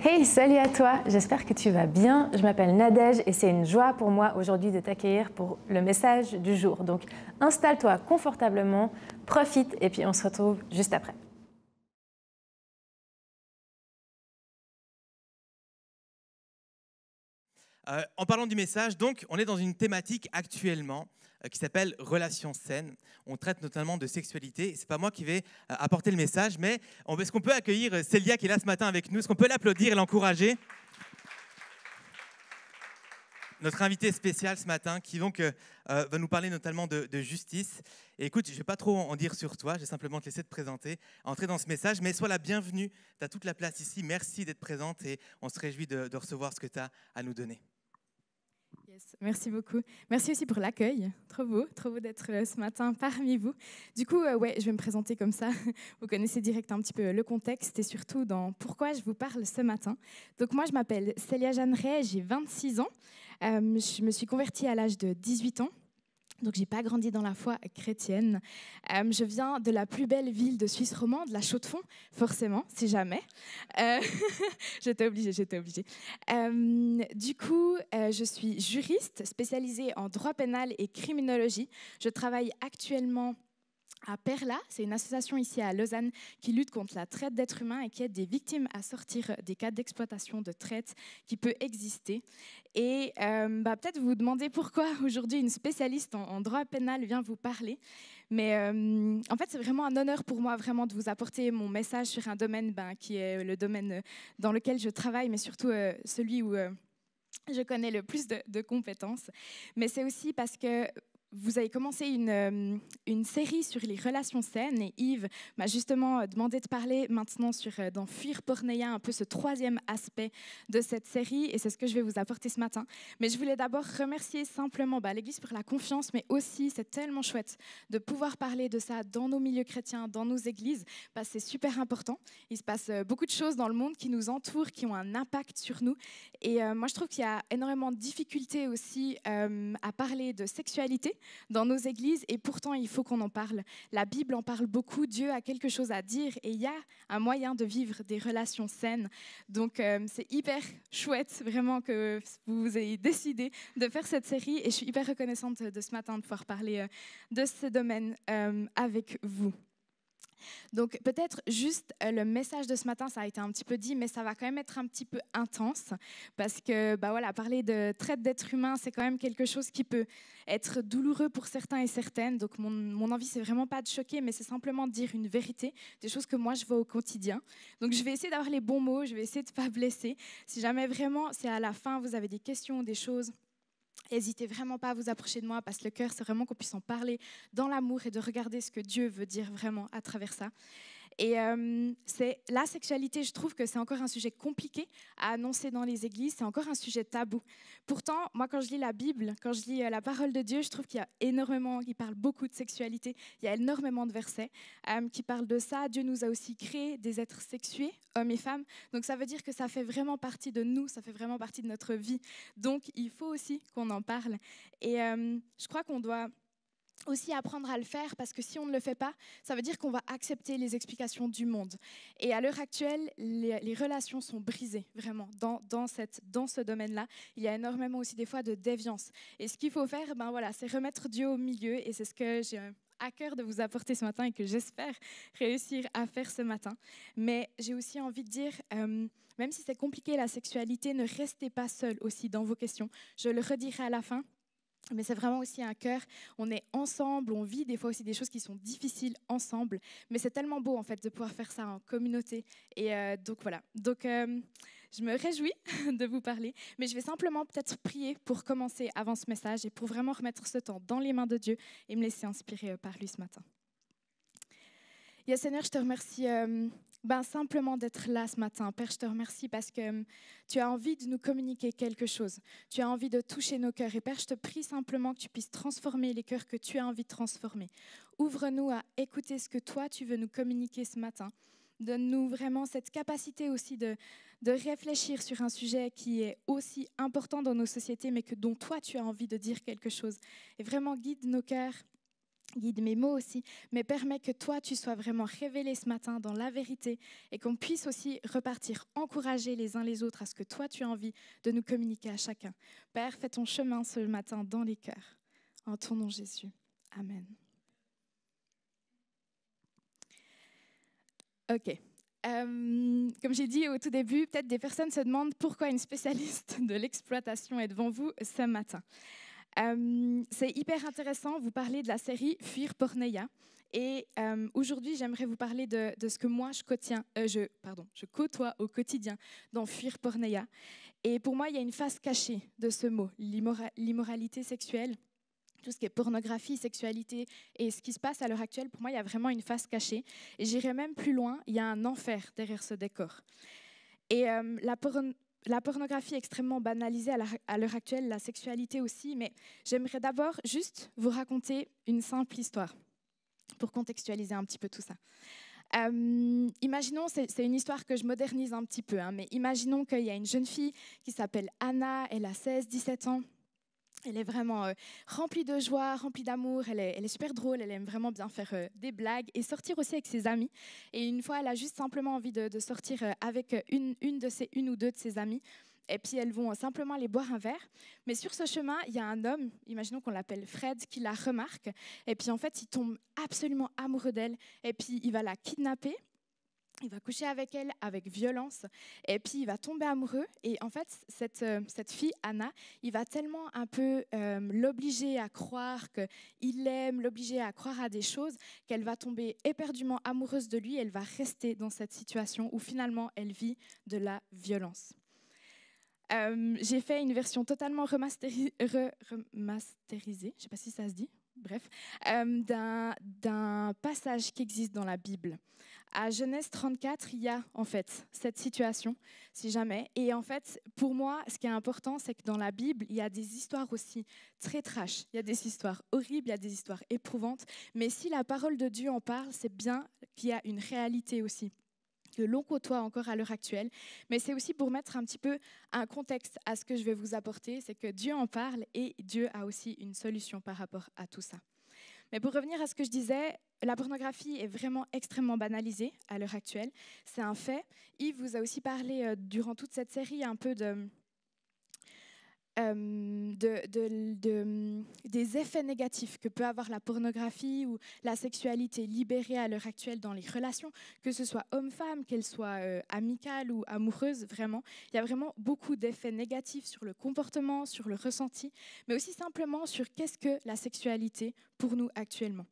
Hey, salut à toi, j'espère que tu vas bien. Je m'appelle Nadège et c'est une joie pour moi aujourd'hui de t'accueillir pour le message du jour. Donc installe-toi confortablement, profite et puis on se retrouve juste après. En parlant du message, donc, on est dans une thématique actuellement qui s'appelle relations saines. On traite notamment de sexualité. C'est pas moi qui vais apporter le message, mais est-ce qu'on peut accueillir Célia qui est là ce matin avec nous? Est-ce qu'on peut l'applaudir et l'encourager? Notre invité spécial ce matin qui donc va nous parler notamment de justice. Et écoute, je ne vais pas trop en dire sur toi, je vais simplement te laisser te présenter, entrer dans ce message, mais sois la bienvenue. Tu as toute la place ici. Merci d'être présente et on se réjouit de recevoir ce que tu as à nous donner. Yes, merci beaucoup. Merci aussi pour l'accueil. Trop beau d'être ce matin parmi vous. Du coup, je vais me présenter comme ça. Vous connaissez direct un petit peu le contexte et surtout dans pourquoi je vous parle ce matin. Donc moi, je m'appelle Célia Jeanne Ray, j'ai 26 ans. Je me suis convertie à l'âge de 18 ans. Donc, je n'ai pas grandi dans la foi chrétienne. Je viens de la plus belle ville de Suisse romande, la Chaux-de-Fonds, forcément, si jamais. J'étais obligée. Du coup, je suis juriste spécialisée en droit pénal et criminologie. Je travaille actuellement à Perla, c'est une association ici à Lausanne qui lutte contre la traite d'êtres humains et qui aide des victimes à sortir des cas d'exploitation, de traite qui peut exister. Et peut-être vous vous demandez pourquoi aujourd'hui une spécialiste en droit pénal vient vous parler. Mais en fait, c'est vraiment un honneur pour moi vraiment de vous apporter mon message sur un domaine qui est le domaine dans lequel je travaille, mais surtout celui où je connais le plus de compétences. Mais c'est aussi parce que vous avez commencé une série sur les relations saines et Yves m'a justement demandé de parler maintenant dans Fuir Porneia, un peu ce troisième aspect de cette série et c'est ce que je vais vous apporter ce matin. Mais je voulais d'abord remercier simplement l'Église pour la confiance, mais aussi c'est tellement chouette de pouvoir parler de ça dans nos milieux chrétiens, dans nos églises, parce que c'est super important. Il se passe beaucoup de choses dans le monde qui nous entourent, qui ont un impact sur nous. Et moi, je trouve qu'il y a énormément de difficultés aussi à parler de sexualité dans nos églises et pourtant il faut qu'on en parle. La Bible en parle beaucoup, Dieu a quelque chose à dire et il y a un moyen de vivre des relations saines. Donc c'est hyper chouette vraiment que vous ayez décidé de faire cette série et je suis hyper reconnaissante de ce matin de pouvoir parler de ce domaine avec vous. Donc peut-être juste le message de ce matin, ça a été un petit peu dit, mais ça va quand même être un petit peu intense parce que parler de traite d'êtres humains, c'est quand même quelque chose qui peut être douloureux pour certains et certaines. Donc mon envie, c'est vraiment pas de choquer, mais c'est simplement de dire une vérité, des choses que moi je vois au quotidien. Donc je vais essayer d'avoir les bons mots, je vais essayer de ne pas blesser. Si jamais vraiment, c'est à la fin, vous avez des questions, des choses, n'hésitez vraiment pas à vous approcher de moi parce que le cœur, c'est vraiment qu'on puisse en parler dans l'amour et de regarder ce que Dieu veut dire vraiment à travers ça. Et c'est la sexualité, je trouve que c'est encore un sujet compliqué à annoncer dans les églises, c'est encore un sujet tabou. Pourtant, moi quand je lis la Bible, quand je lis la parole de Dieu, je trouve qu'il y a énormément, qui parle beaucoup de sexualité, il y a énormément de versets qui parlent de ça. Dieu nous a aussi créé des êtres sexués, hommes et femmes, donc ça veut dire que ça fait vraiment partie de nous, ça fait vraiment partie de notre vie. Donc il faut aussi qu'on en parle. Et je crois qu'on doit aussi apprendre à le faire parce que si on ne le fait pas, ça veut dire qu'on va accepter les explications du monde. Et à l'heure actuelle, les relations sont brisées, vraiment, dans ce domaine-là. Il y a énormément aussi des fois de déviance. Et ce qu'il faut faire, c'est remettre Dieu au milieu et c'est ce que j'ai à cœur de vous apporter ce matin et que j'espère réussir à faire ce matin. Mais j'ai aussi envie de dire, même si c'est compliqué la sexualité, ne restez pas seul aussi dans vos questions. Je le redirai à la fin. Mais c'est vraiment aussi un cœur, on est ensemble, on vit des fois aussi des choses qui sont difficiles ensemble, mais c'est tellement beau en fait de pouvoir faire ça en communauté. Et donc voilà, je me réjouis de vous parler, mais je vais simplement peut-être prier pour commencer avant ce message et pour vraiment remettre ce temps dans les mains de Dieu et me laisser inspirer par lui ce matin. Seigneur, je te remercie simplement d'être là ce matin. Père, je te remercie parce que tu as envie de nous communiquer quelque chose. Tu as envie de toucher nos cœurs. Et Père, je te prie simplement que tu puisses transformer les cœurs que tu as envie de transformer. Ouvre-nous à écouter ce que toi, tu veux nous communiquer ce matin. Donne-nous vraiment cette capacité aussi de réfléchir sur un sujet qui est aussi important dans nos sociétés, mais dont toi, tu as envie de dire quelque chose. Et vraiment guide nos cœurs. guide mes mots aussi, mais permets que toi, tu sois vraiment révélé ce matin dans la vérité et qu'on puisse aussi repartir, encourager les uns les autres à ce que toi, tu as envie de nous communiquer à chacun. Père, fais ton chemin ce matin dans les cœurs. En ton nom, Jésus. Amen. Ok. Comme j'ai dit au tout début, peut-être des personnes se demandent pourquoi une spécialiste de l'exploitation est devant vous ce matin. C'est hyper intéressant, vous parlez de la série Fuir Porneia. Et aujourd'hui, j'aimerais vous parler de ce que moi, je côtoie au quotidien dans Fuir Porneia. Et pour moi, il y a une face cachée de ce mot, l'immoralité sexuelle. Tout ce qui est pornographie, sexualité et ce qui se passe à l'heure actuelle, pour moi, il y a vraiment une face cachée. Et j'irai même plus loin, il y a un enfer derrière ce décor. Et la pornographie est extrêmement banalisée à l'heure actuelle, la sexualité aussi, mais j'aimerais d'abord juste vous raconter une simple histoire pour contextualiser un petit peu tout ça. Imaginons, c'est une histoire que je modernise un petit peu, mais imaginons qu'il y a une jeune fille qui s'appelle Anna, elle a 16-17 ans. Elle est vraiment remplie de joie, remplie d'amour, elle est super drôle, elle aime vraiment bien faire des blagues et sortir aussi avec ses amis. Et une fois, elle a juste simplement envie de sortir avec une ou deux de ses amis. Et puis, elles vont simplement aller boire un verre. Mais sur ce chemin, il y a un homme, imaginons qu'on l'appelle Fred, qui la remarque. Et puis, en fait, il tombe absolument amoureux d'elle. Et puis, il va la kidnapper. Il va coucher avec elle avec violence et puis il va tomber amoureux. Et en fait, cette fille, Anna, il va tellement un peu l'obliger à croire qu'il l'aime, l'obliger à croire à des choses, qu'elle va tomber éperdument amoureuse de lui. Elle va rester dans cette situation où finalement, elle vit de la violence. J'ai fait une version totalement remasterisée, je ne sais pas si ça se dit, bref, d'un passage qui existe dans la Bible. À Genèse 34, il y a en fait cette situation, si jamais. Et en fait, pour moi, ce qui est important, c'est que dans la Bible, il y a des histoires aussi très trash. Il y a des histoires horribles, il y a des histoires éprouvantes. Mais si la parole de Dieu en parle, c'est bien qu'il y a une réalité aussi que l'on côtoie encore à l'heure actuelle. Mais c'est aussi pour mettre un petit peu un contexte à ce que je vais vous apporter. C'est que Dieu en parle et Dieu a aussi une solution par rapport à tout ça. Mais pour revenir à ce que je disais, la pornographie est vraiment extrêmement banalisée à l'heure actuelle. C'est un fait. Yves vous a aussi parlé durant toute cette série un peu des effets négatifs que peut avoir la pornographie ou la sexualité libérée à l'heure actuelle dans les relations, que ce soit homme-femme, qu'elle soit amicale ou amoureuse, vraiment. Il y a vraiment beaucoup d'effets négatifs sur le comportement, sur le ressenti, mais aussi simplement sur qu'est-ce que la sexualité pour nous actuellement.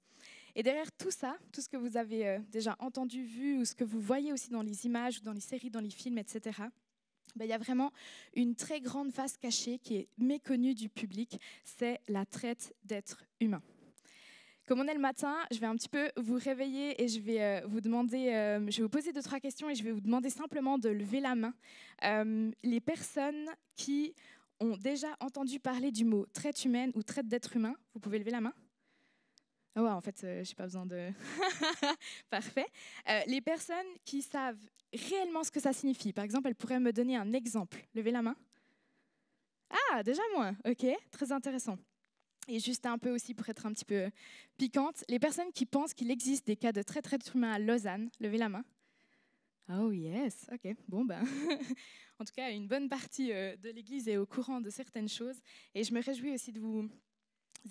Et derrière tout ça, tout ce que vous avez déjà entendu, vu, ou ce que vous voyez aussi dans les images, ou dans les séries, dans les films, etc., il y a vraiment une très grande face cachée qui est méconnue du public, c'est la traite d'êtres humains. Comme on est le matin, je vais un petit peu vous réveiller et je vais vous demander, je vais vous poser 2-3 questions et je vais vous demander simplement de lever la main. Les personnes qui ont déjà entendu parler du mot traite humaine ou traite d'être humain, vous pouvez lever la main ? Ah ouais, en fait, je n'ai pas besoin de... Parfait. Les personnes qui savent réellement ce que ça signifie, par exemple, elles pourraient me donner un exemple. Levez la main. Ah, déjà moins. Ok, très intéressant. Et juste un peu aussi pour être un petit peu piquante, les personnes qui pensent qu'il existe des cas de traite d'être humain à Lausanne, levez la main. Oh yes, ok, bon ben... En tout cas, une bonne partie de l'Église est au courant de certaines choses. Et je me réjouis aussi de vous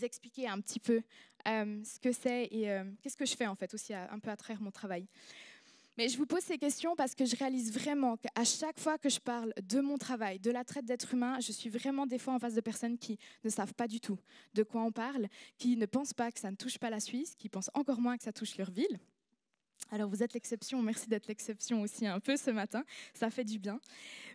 expliquer un petit peu ce que c'est et qu'est-ce que je fais en fait aussi un peu à travers mon travail. Mais je vous pose ces questions parce que je réalise vraiment qu'à chaque fois que je parle de mon travail, de la traite d'êtres humains, je suis vraiment des fois en face de personnes qui ne savent pas du tout de quoi on parle, qui ne pensent pas que ça ne touche pas la Suisse, qui pensent encore moins que ça touche leur ville. Alors vous êtes l'exception, merci d'être l'exception aussi un peu ce matin, ça fait du bien.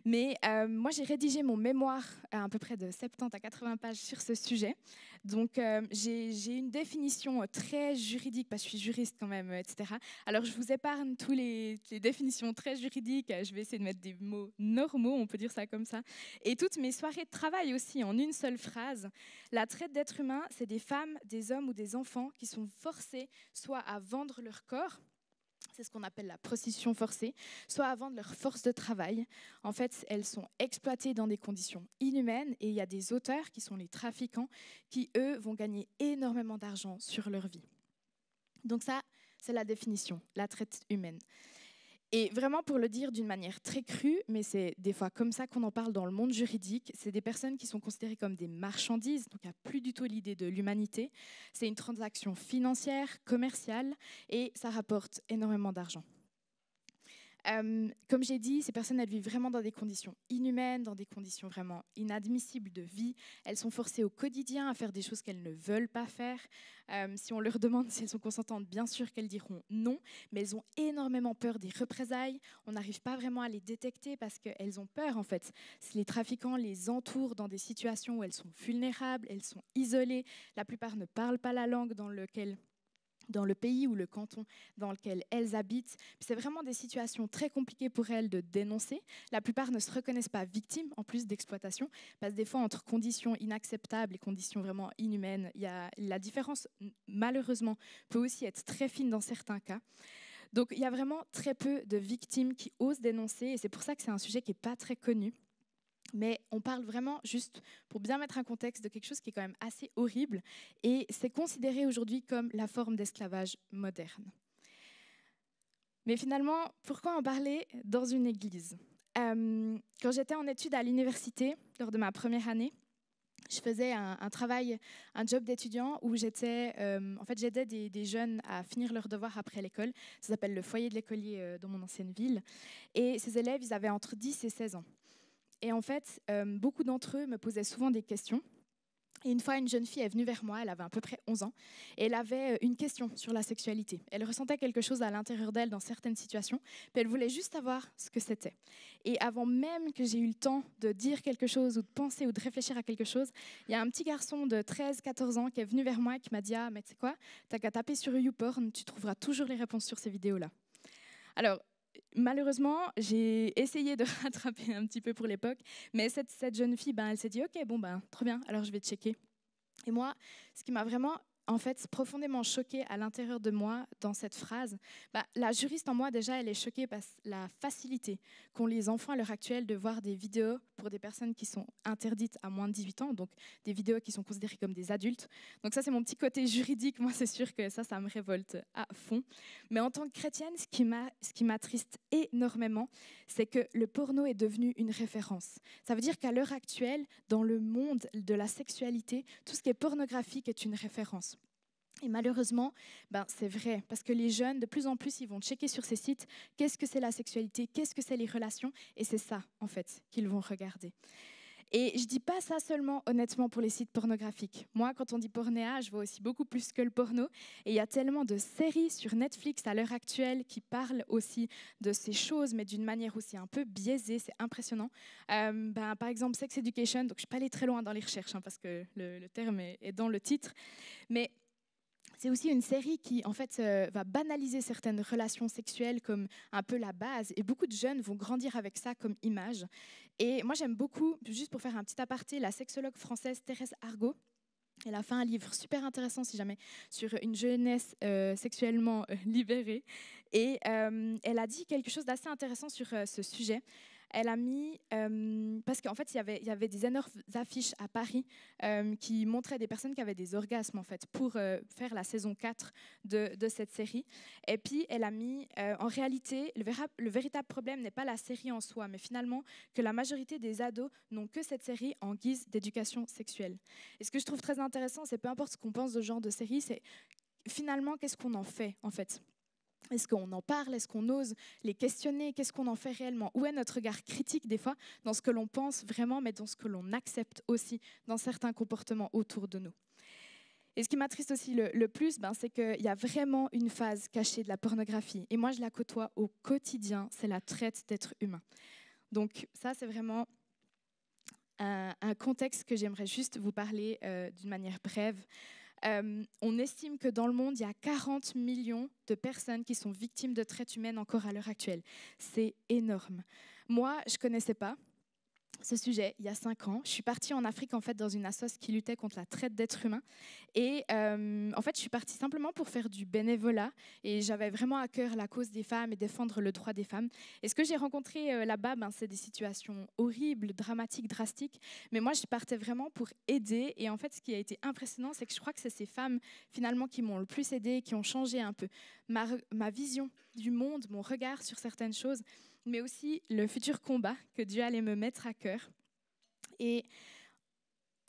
Mais moi j'ai rédigé mon mémoire à peu près de 70 à 80 pages sur ce sujet. Donc j'ai une définition très juridique, parce que je suis juriste quand même, etc. Alors je vous épargne toutes les définitions très juridiques, je vais essayer de mettre des mots normaux, on peut dire ça comme ça. Et toutes mes soirées de travail aussi, en une seule phrase. La traite d'êtres humains, c'est des femmes, des hommes ou des enfants qui sont forcés soit à vendre leur corps, c'est ce qu'on appelle la prostitution forcée, soit à vendre leur force de travail. En fait, elles sont exploitées dans des conditions inhumaines et il y a des auteurs qui sont les trafiquants qui, eux, vont gagner énormément d'argent sur leur vie. Donc ça, c'est la définition, la traite humaine. Et vraiment, pour le dire d'une manière très crue, mais c'est des fois comme ça qu'on en parle dans le monde juridique, c'est des personnes qui sont considérées comme des marchandises, donc il n'y a plus du tout l'idée de l'humanité. C'est une transaction financière, commerciale, et ça rapporte énormément d'argent. Comme j'ai dit, ces personnes, elles vivent vraiment dans des conditions inhumaines, dans des conditions vraiment inadmissibles de vie. Elles sont forcées au quotidien à faire des choses qu'elles ne veulent pas faire. Si on leur demande si elles sont consentantes, bien sûr qu'elles diront non, mais elles ont énormément peur des représailles. On n'arrive pas vraiment à les détecter parce qu'elles ont peur, en fait. Les trafiquants les entourent dans des situations où elles sont vulnérables, elles sont isolées. La plupart ne parlent pas la langue dans le pays ou le canton dans lequel elles habitent. C'est vraiment des situations très compliquées pour elles de dénoncer. La plupart ne se reconnaissent pas victimes, en plus d'exploitation, parce que des fois, entre conditions inacceptables et conditions vraiment inhumaines, la différence, malheureusement, peut aussi être très fine dans certains cas. Donc, il y a vraiment très peu de victimes qui osent dénoncer, et c'est pour ça que c'est un sujet qui n'est pas très connu. Mais on parle vraiment, juste pour bien mettre un contexte, de quelque chose qui est quand même assez horrible, et c'est considéré aujourd'hui comme la forme d'esclavage moderne. Mais finalement, pourquoi en parler dans une église ? Quand j'étais en études à l'université, lors de ma première année, je faisais un travail, un job d'étudiant où j'aidais des jeunes à finir leurs devoirs après l'école. Ça s'appelle le foyer de l'écolier dans mon ancienne ville. Et ces élèves, ils avaient entre 10 et 16 ans. Et en fait, beaucoup d'entre eux me posaient souvent des questions. Et une fois, une jeune fille est venue vers moi, elle avait à peu près 11 ans, et elle avait une question sur la sexualité. Elle ressentait quelque chose à l'intérieur d'elle dans certaines situations, puis elle voulait juste savoir ce que c'était. Et avant même que j'ai eu le temps de dire quelque chose, ou de penser, ou de réfléchir à quelque chose, il y a un petit garçon de 13-14 ans qui est venu vers moi et qui m'a dit « Ah, mais tu sais quoi, t'as qu'à taper sur YouPorn, tu trouveras toujours les réponses sur ces vidéos-là. » Alors, malheureusement, j'ai essayé de rattraper un petit peu pour l'époque, mais cette jeune fille, elle s'est dit « Ok, trop bien, alors je vais checker. » Et moi, ce qui m'a vraiment profondément choquée à l'intérieur de moi dans cette phrase, la juriste en moi déjà, elle est choquée par la facilité qu'ont les enfants à l'heure actuelle de voir des vidéos pour des personnes qui sont interdites à moins de 18 ans, donc des vidéos qui sont considérées comme des adultes. Donc ça, c'est mon petit côté juridique. Moi, c'est sûr que ça me révolte à fond. Mais en tant que chrétienne, ce qui m'attriste énormément, c'est que le porno est devenu une référence. Ça veut dire qu'à l'heure actuelle, dans le monde de la sexualité, tout ce qui est pornographique est une référence. Et malheureusement, c'est vrai, parce que les jeunes, de plus en plus, ils vont checker sur ces sites qu'est-ce que c'est la sexualité, qu'est-ce que c'est les relations, et c'est ça, en fait, qu'ils vont regarder. Et je ne dis pas ça seulement, honnêtement, pour les sites pornographiques. Moi, quand on dit pornéa, je vois aussi beaucoup plus que le porno. Et il y a tellement de séries sur Netflix à l'heure actuelle qui parlent aussi de ces choses, mais d'une manière aussi un peu biaisée, c'est impressionnant. Par exemple, Sex Education, donc je ne suis pas allée très loin dans les recherches, parce que le terme est dans le titre, mais c'est aussi une série qui, en fait, va banaliser certaines relations sexuelles comme un peu la base. Et beaucoup de jeunes vont grandir avec ça comme image. Et moi, j'aime beaucoup, juste pour faire un petit aparté, la sexologue française Thérèse Argot. Elle a fait un livre super intéressant, si jamais, sur une jeunesse sexuellement libérée. Et elle a dit quelque chose d'assez intéressant sur ce sujet. Elle a mis, parce qu'en fait, il y avait des énormes affiches à Paris qui montraient des personnes qui avaient des orgasmes, en fait, pour faire la saison 4 de cette série. Et puis, elle a mis, en réalité, le véritable problème n'est pas la série en soi, mais finalement, que la majorité des ados n'ont que cette série en guise d'éducation sexuelle. Et ce que je trouve très intéressant, c'est peu importe ce qu'on pense de ce genre de série, c'est finalement, qu'est-ce qu'on en fait, en fait ? Est-ce qu'on en parle? Est-ce qu'on ose les questionner? Qu'est-ce qu'on en fait réellement? Où est notre regard critique des fois dans ce que l'on pense vraiment, mais dans ce que l'on accepte aussi dans certains comportements autour de nous? Et ce qui m'attriste aussi le plus, c'est qu'il y a vraiment une phase cachée de la pornographie. Et moi, je la côtoie au quotidien, c'est la traite d'êtres humains. Donc ça, c'est vraiment un contexte que j'aimerais juste vous parler d'une manière brève. On estime que dans le monde, il y a 40 millions de personnes qui sont victimes de traite humaine encore à l'heure actuelle. C'est énorme. Moi, je ne connaissais pas. ce sujet il y a 5 ans. Je suis partie en Afrique en fait dans une association qui luttait contre la traite d'êtres humains. Et en fait, je suis partie simplement pour faire du bénévolat. Et j'avais vraiment à cœur la cause des femmes et défendre le droit des femmes. Et ce que j'ai rencontré là-bas, c'est des situations horribles, dramatiques, drastiques. Mais moi, je partais vraiment pour aider. Et en fait, ce qui a été impressionnant, c'est que je crois que c'est ces femmes finalement qui m'ont le plus aidée, qui ont changé un peu ma vision du monde, mon regard sur certaines choses, mais aussi le futur combat que Dieu allait me mettre à cœur. Et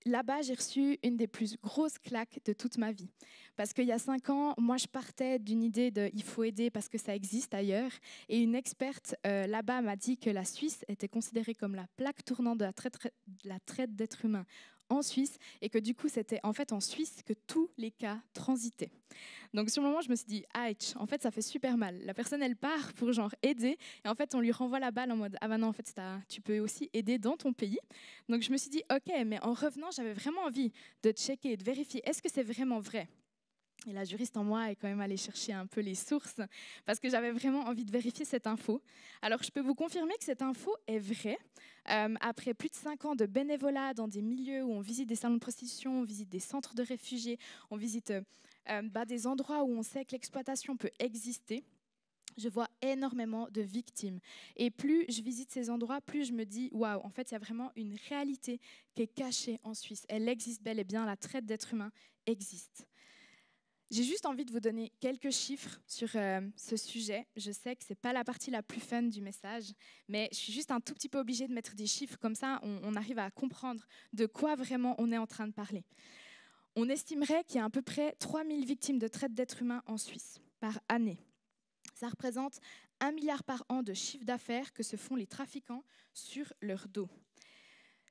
là-bas, j'ai reçu une des plus grosses claques de toute ma vie. Parce qu'il y a 5 ans, moi, je partais d'une idée de « il faut aider parce que ça existe ailleurs ». Et une experte là-bas m'a dit que la Suisse était considérée comme la plaque tournante de la traite d'êtres humains en Suisse, et que du coup, c'était en fait en Suisse que tous les cas transitaient. Donc sur le moment, je me suis dit, en fait, ça fait super mal. La personne, elle part pour genre aider, et en fait, on lui renvoie la balle en mode, ah ben non, en fait, tu peux aussi aider dans ton pays. Donc je me suis dit, ok, mais en revenant, j'avais vraiment envie de checker, de vérifier, est-ce que c'est vraiment vrai ? Et la juriste en moi est quand même allée chercher un peu les sources parce que j'avais vraiment envie de vérifier cette info. Alors, je peux vous confirmer que cette info est vraie. Après plus de 5 ans de bénévolat dans des milieux où on visite des salons de prostitution, on visite des centres de réfugiés, on visite des endroits où on sait que l'exploitation peut exister, je vois énormément de victimes. Et plus je visite ces endroits, plus je me dis, waouh, en fait, il y a vraiment une réalité qui est cachée en Suisse. Elle existe bel et bien, la traite d'êtres humains existe. J'ai juste envie de vous donner quelques chiffres sur ce sujet. Je sais que ce n'est pas la partie la plus fun du message, mais je suis juste un tout petit peu obligée de mettre des chiffres, comme ça on arrive à comprendre de quoi vraiment on est en train de parler. On estimerait qu'il y a à peu près 3000 victimes de traite d'êtres humains en Suisse par année. Ça représente 1 milliard par an de chiffre d'affaires que se font les trafiquants sur leur dos.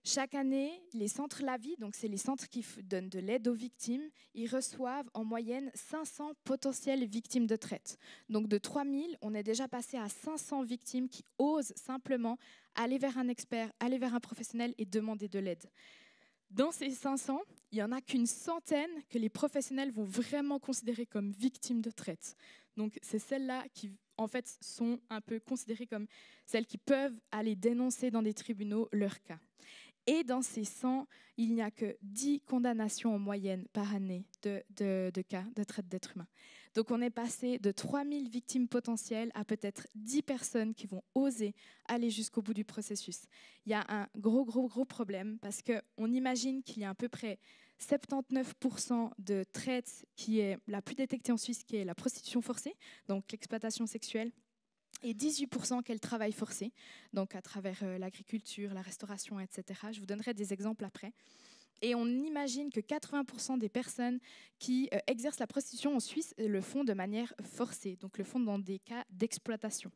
Chaque année, les centres LAVI, donc c'est les centres qui donnent de l'aide aux victimes, ils reçoivent en moyenne 500 potentielles victimes de traite. Donc de 3000, on est déjà passé à 500 victimes qui osent simplement aller vers un expert, aller vers un professionnel et demander de l'aide. Dans ces 500, il n'y en a qu'une centaine que les professionnels vont vraiment considérer comme victimes de traite. Donc c'est celles-là qui, en fait, sont un peu considérées comme celles qui peuvent aller dénoncer dans des tribunaux leur cas. Et dans ces 100, il n'y a que 10 condamnations en moyenne par année de cas de traite d'êtres humains. Donc on est passé de 3000 victimes potentielles à peut-être 10 personnes qui vont oser aller jusqu'au bout du processus. Il y a un gros problème parce qu'on imagine qu'il y a à peu près 79% de traite qui est la plus détectée en Suisse, qui est la prostitution forcée, donc l'exploitation sexuelle, et 18% qu'est le travail forcé, donc à travers l'agriculture, la restauration, etc. Je vous donnerai des exemples après. Et on imagine que 80% des personnes qui exercent la prostitution en Suisse le font de manière forcée, donc le font dans des cas d'exploitation.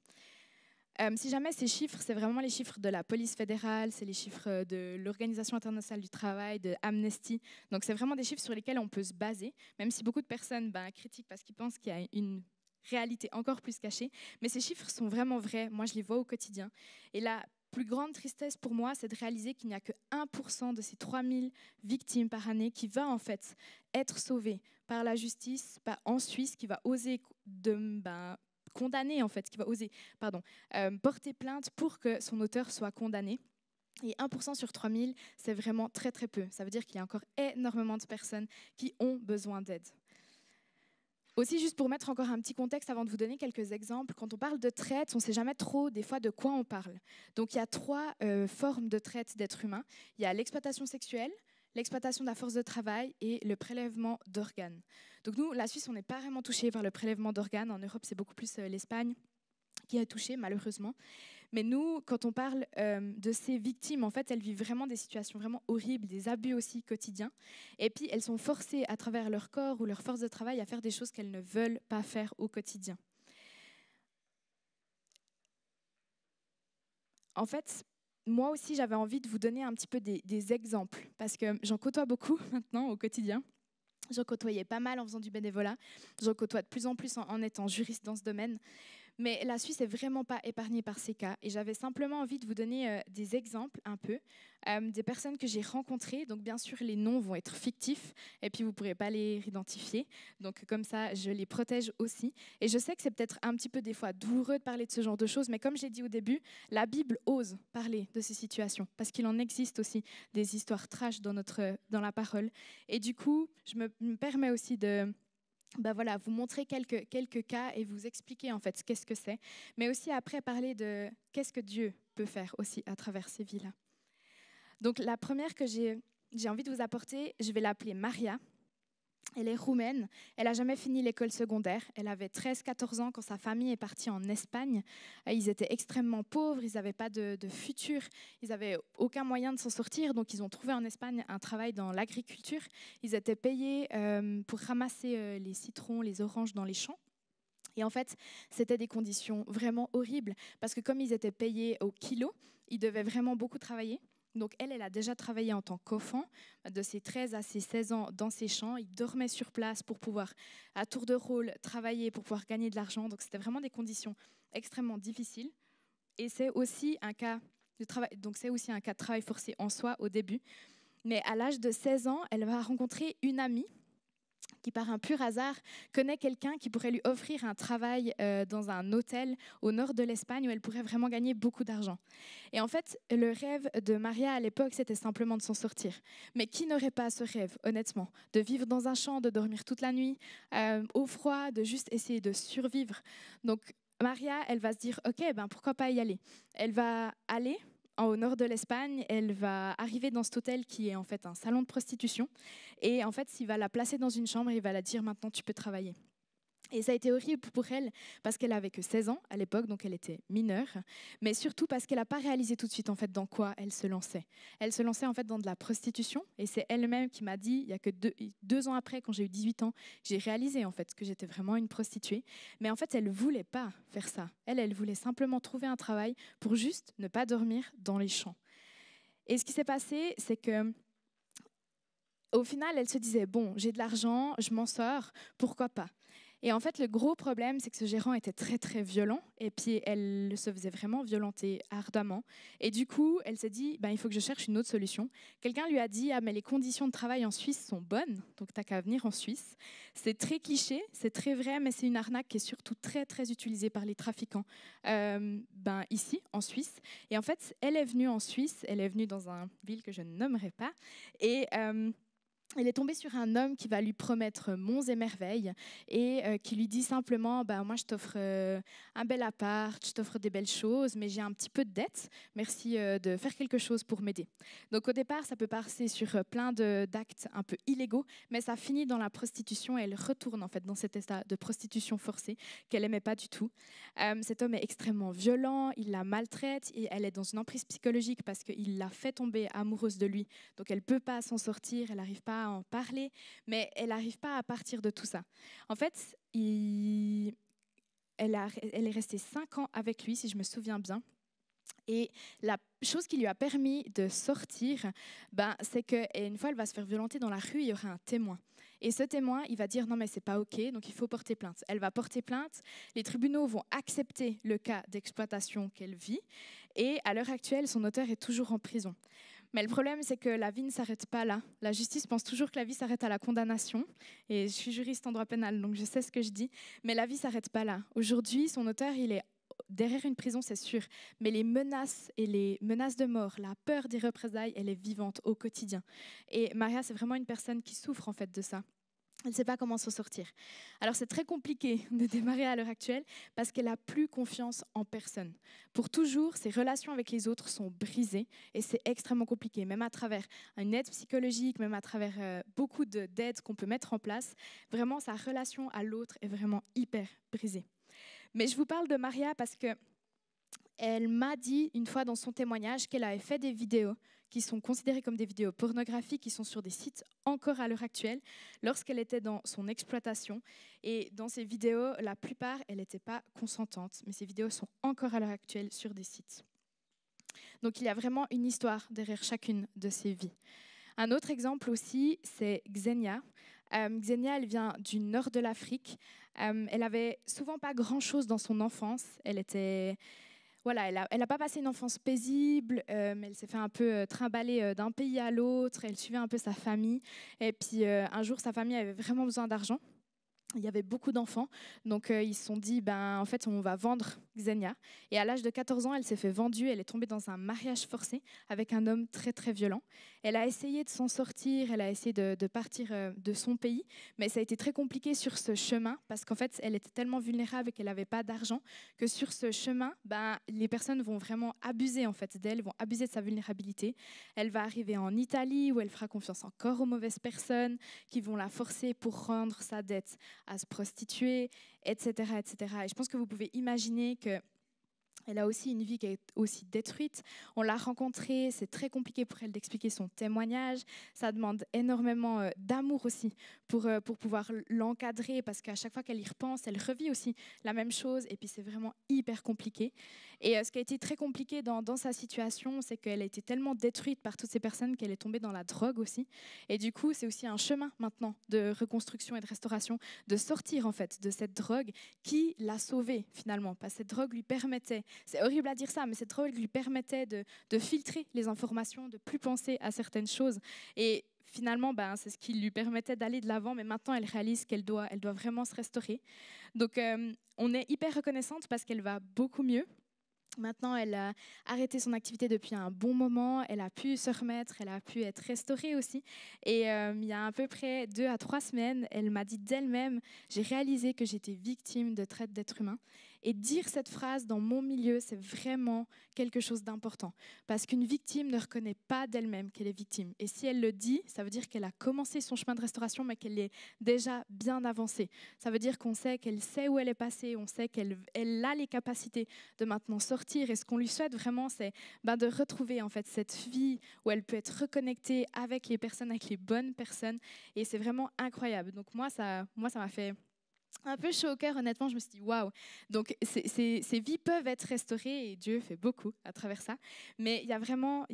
Si jamais ces chiffres, c'est vraiment les chiffres de la police fédérale, c'est les chiffres de l'Organisation internationale du travail, de Amnesty. Donc c'est vraiment des chiffres sur lesquels on peut se baser, même si beaucoup de personnes critiquent parce qu'ils pensent qu'il y a une réalité encore plus cachée. Mais ces chiffres sont vraiment vrais. Moi, je les vois au quotidien. Et la plus grande tristesse pour moi, c'est de réaliser qu'il n'y a que 1% de ces 3000 victimes par année qui va en fait être sauvée par la justice en Suisse, qui va oser condamner, en fait, qui va oser porter plainte pour que son auteur soit condamné. Et 1% sur 3000, c'est vraiment très peu. Ça veut dire qu'il y a encore énormément de personnes qui ont besoin d'aide. Aussi, juste pour mettre encore un petit contexte avant de vous donner quelques exemples, quand on parle de traite, on ne sait jamais trop des fois de quoi on parle. Donc il y a 3 formes de traite d'êtres humains. Il y a l'exploitation sexuelle, l'exploitation de la force de travail et le prélèvement d'organes. Donc nous, la Suisse, on n'est pas vraiment touché par le prélèvement d'organes. En Europe, c'est beaucoup plus l'Espagne qui est touchée, malheureusement. Mais nous, quand on parle de ces victimes, en fait, elles vivent vraiment des situations vraiment horribles, des abus aussi quotidiens. Et puis, elles sont forcées à travers leur corps ou leur force de travail à faire des choses qu'elles ne veulent pas faire au quotidien. En fait, moi aussi, j'avais envie de vous donner un petit peu des exemples, parce que j'en côtoie beaucoup maintenant au quotidien. J'en côtoyais pas mal en faisant du bénévolat. J'en côtoie de plus en plus en étant juriste dans ce domaine. Mais la Suisse n'est vraiment pas épargnée par ces cas. Et j'avais simplement envie de vous donner des exemples un peu, des personnes que j'ai rencontrées. Donc bien sûr, les noms vont être fictifs et puis vous ne pourrez pas les identifier. Donc comme ça, je les protège aussi. Et je sais que c'est peut-être un petit peu des fois douloureux de parler de ce genre de choses, mais comme j'ai dit au début, la Bible ose parler de ces situations parce qu'il en existe aussi des histoires trash dans la parole. Et du coup, je me permets aussi de vous montrer quelques cas et vous expliquer en fait qu'est-ce que c'est, mais aussi après parler de qu'est-ce que Dieu peut faire aussi à travers ces vies-là. Donc la première que j'ai envie de vous apporter, je vais l'appeler Maria. Elle est roumaine, elle n'a jamais fini l'école secondaire, elle avait 13-14 ans quand sa famille est partie en Espagne. Ils étaient extrêmement pauvres, ils n'avaient pas de futur, ils n'avaient aucun moyen de s'en sortir, donc ils ont trouvé en Espagne un travail dans l'agriculture. Ils étaient payés pour ramasser les citrons, les oranges dans les champs. Et en fait, c'était des conditions vraiment horribles, parce que comme ils étaient payés au kilo, ils devaient vraiment beaucoup travailler. Donc elle a déjà travaillé en tant qu'enfant, de ses 13 à ses 16 ans dans ses champs. Il dormait sur place pour pouvoir, à tour de rôle, travailler, pour pouvoir gagner de l'argent. Donc c'était vraiment des conditions extrêmement difficiles. Et c'est aussi un cas de travail forcé en soi au début. Mais à l'âge de 16 ans, elle va rencontrer une amie qui, par un pur hasard, connaît quelqu'un qui pourrait lui offrir un travail dans un hôtel au nord de l'Espagne où elle pourrait vraiment gagner beaucoup d'argent. Et en fait, le rêve de Maria à l'époque, c'était simplement de s'en sortir. Mais qui n'aurait pas ce rêve, honnêtement, de vivre dans un champ, de dormir toute la nuit, au froid, de juste essayer de survivre. Donc Maria, elle va se dire, ok, pourquoi pas y aller. Elle va aller au nord de l'Espagne, elle va arriver dans cet hôtel qui est en fait un salon de prostitution. Et en fait, il va la placer dans une chambre et il va la dire maintenant tu peux travailler. Et ça a été horrible pour elle parce qu'elle avait que 16 ans à l'époque, donc elle était mineure, mais surtout parce qu'elle n'a pas réalisé tout de suite en fait dans quoi elle se lançait. Elle se lançait en fait dans de la prostitution et c'est elle-même qui m'a dit, il y a que deux ans après, quand j'ai eu 18 ans, j'ai réalisé en fait que j'étais vraiment une prostituée. Mais en fait, elle ne voulait pas faire ça. Elle voulait simplement trouver un travail pour juste ne pas dormir dans les champs. Et ce qui s'est passé, c'est que au final, elle se disait, bon, j'ai de l'argent, je m'en sors, pourquoi pas ? Et en fait, le gros problème, c'est que ce gérant était très, très violent. Et puis, elle se faisait vraiment violenter ardemment. Et du coup, elle s'est dit, il faut que je cherche une autre solution. Quelqu'un lui a dit, mais les conditions de travail en Suisse sont bonnes, donc tu n'as qu'à venir en Suisse. C'est très cliché, c'est très vrai, mais c'est une arnaque qui est surtout très, très utilisée par les trafiquants ici, en Suisse. Et en fait, elle est venue en Suisse, elle est venue dans une ville que je ne nommerai pas. Et elle est tombée sur un homme qui va lui promettre monts et merveilles et qui lui dit simplement moi je t'offre un bel appart, je t'offre des belles choses, mais j'ai un petit peu de dette, merci de faire quelque chose pour m'aider. Donc au départ, ça peut passer sur plein d'actes un peu illégaux, mais ça finit dans la prostitution et elle retourne en fait dans cet état de prostitution forcée qu'elle n'aimait pas du tout. Cet homme est extrêmement violent, il la maltraite et elle est dans une emprise psychologique parce qu'il l'a fait tomber amoureuse de lui, donc elle ne peut pas s'en sortir, elle n'arrive pas à en parler, mais elle n'arrive pas à partir de tout ça. En fait, elle est restée 5 ans avec lui, si je me souviens bien. Et la chose qui lui a permis de sortir, c'est qu'une fois elle va se faire violenter dans la rue, il y aura un témoin. Et ce témoin, il va dire non mais c'est pas ok, donc il faut porter plainte. Elle va porter plainte, les tribunaux vont accepter le cas d'exploitation qu'elle vit, et à l'heure actuelle, son auteur est toujours en prison. Mais le problème, c'est que la vie ne s'arrête pas là. La justice pense toujours que la vie s'arrête à la condamnation. Et je suis juriste en droit pénal, donc je sais ce que je dis. Mais la vie ne s'arrête pas là. Aujourd'hui, son auteur, il est derrière une prison, c'est sûr. Mais les menaces et les menaces de mort, la peur des représailles, elle est vivante au quotidien. Et Maria, c'est vraiment une personne qui souffre en fait de ça. Elle ne sait pas comment s'en sortir. Alors c'est très compliqué de démarrer à l'heure actuelle parce qu'elle n'a plus confiance en personne. Pour toujours, ses relations avec les autres sont brisées et c'est extrêmement compliqué, même à travers une aide psychologique, même à travers beaucoup d'aides qu'on peut mettre en place. Vraiment, sa relation à l'autre est vraiment hyper brisée. Mais je vous parle de Maria parce que elle m'a dit une fois dans son témoignage qu'elle avait fait des vidéos qui sont considérées comme des vidéos pornographiques, qui sont sur des sites encore à l'heure actuelle, lorsqu'elle était dans son exploitation. Et dans ces vidéos, la plupart, elle n'était pas consentante, mais ces vidéos sont encore à l'heure actuelle sur des sites. Donc il y a vraiment une histoire derrière chacune de ces vies. Un autre exemple aussi, c'est Xenia. Xenia, elle vient du nord de l'Afrique. Elle avait souvent pas grand-chose dans son enfance. Voilà, elle a pas passé une enfance paisible, mais elle s'est fait un peu trimballer d'un pays à l'autre. Elle suivait un peu sa famille. Et puis un jour, sa famille avait vraiment besoin d'argent. Il y avait beaucoup d'enfants, donc ils se sont dit, en fait, on va vendre Xenia. Et à l'âge de 14 ans, elle s'est fait vendre, elle est tombée dans un mariage forcé avec un homme très, très violent. Elle a essayé de s'en sortir, elle a essayé de partir de son pays, mais ça a été très compliqué sur ce chemin, parce qu'en fait, elle était tellement vulnérable et qu'elle n'avait pas d'argent, que sur ce chemin, les personnes vont vraiment abuser en fait d'elle, vont abuser de sa vulnérabilité. Elle va arriver en Italie, où elle fera confiance encore aux mauvaises personnes, qui vont la forcer pour rendre sa dette à se prostituer, etc., etc. Et je pense que vous pouvez imaginer que elle a aussi une vie qui est aussi détruite. On l'a rencontrée, c'est très compliqué pour elle d'expliquer son témoignage. Ça demande énormément d'amour aussi pour pouvoir l'encadrer, parce qu'à chaque fois qu'elle y repense, elle revit aussi la même chose. Et puis c'est vraiment hyper compliqué. Et ce qui a été très compliqué dans sa situation, c'est qu'elle a été tellement détruite par toutes ces personnes qu'elle est tombée dans la drogue aussi. Et du coup, c'est aussi un chemin maintenant de reconstruction et de restauration, de sortir en fait de cette drogue qui l'a sauvée finalement. Parce que cette drogue lui permettait, c'est horrible à dire ça, mais cette drogue lui permettait de filtrer les informations, de plus penser à certaines choses. Et finalement, c'est ce qui lui permettait d'aller de l'avant, mais maintenant, elle réalise qu'elle doit vraiment se restaurer. Donc, on est hyper reconnaissante parce qu'elle va beaucoup mieux. Maintenant, elle a arrêté son activité depuis un bon moment, elle a pu se remettre, elle a pu être restaurée aussi. Et il y a à peu près 2 à 3 semaines, elle m'a dit d'elle-même, j'ai réalisé que j'étais victime de traite d'êtres humains. Et dire cette phrase dans mon milieu, c'est vraiment quelque chose d'important. Parce qu'une victime ne reconnaît pas d'elle-même qu'elle est victime. Et si elle le dit, ça veut dire qu'elle a commencé son chemin de restauration, mais qu'elle est déjà bien avancée. Ça veut dire qu'on sait qu'elle sait où elle est passée, on sait qu'elle a les capacités de maintenant sortir. Et ce qu'on lui souhaite vraiment, c'est de retrouver en fait cette vie où elle peut être reconnectée avec les personnes, avec les bonnes personnes. Et c'est vraiment incroyable. Donc moi, ça m'a fait un peu chaud au cœur, honnêtement. Je me suis dit, waouh. Donc, ces vies peuvent être restaurées et Dieu fait beaucoup à travers ça. Mais il y a vraiment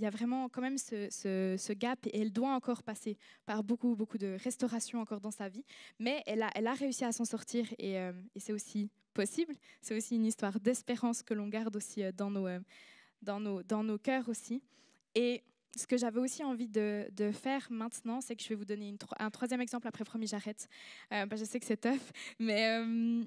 quand même ce gap et elle doit encore passer par beaucoup, beaucoup de restauration encore dans sa vie. Mais elle a réussi à s'en sortir et c'est aussi possible. C'est aussi une histoire d'espérance que l'on garde aussi dans nos cœurs aussi. Et ce que j'avais aussi envie de faire maintenant, c'est que je vais vous donner un troisième exemple, après promis j'arrête. Je sais que c'est tough, mais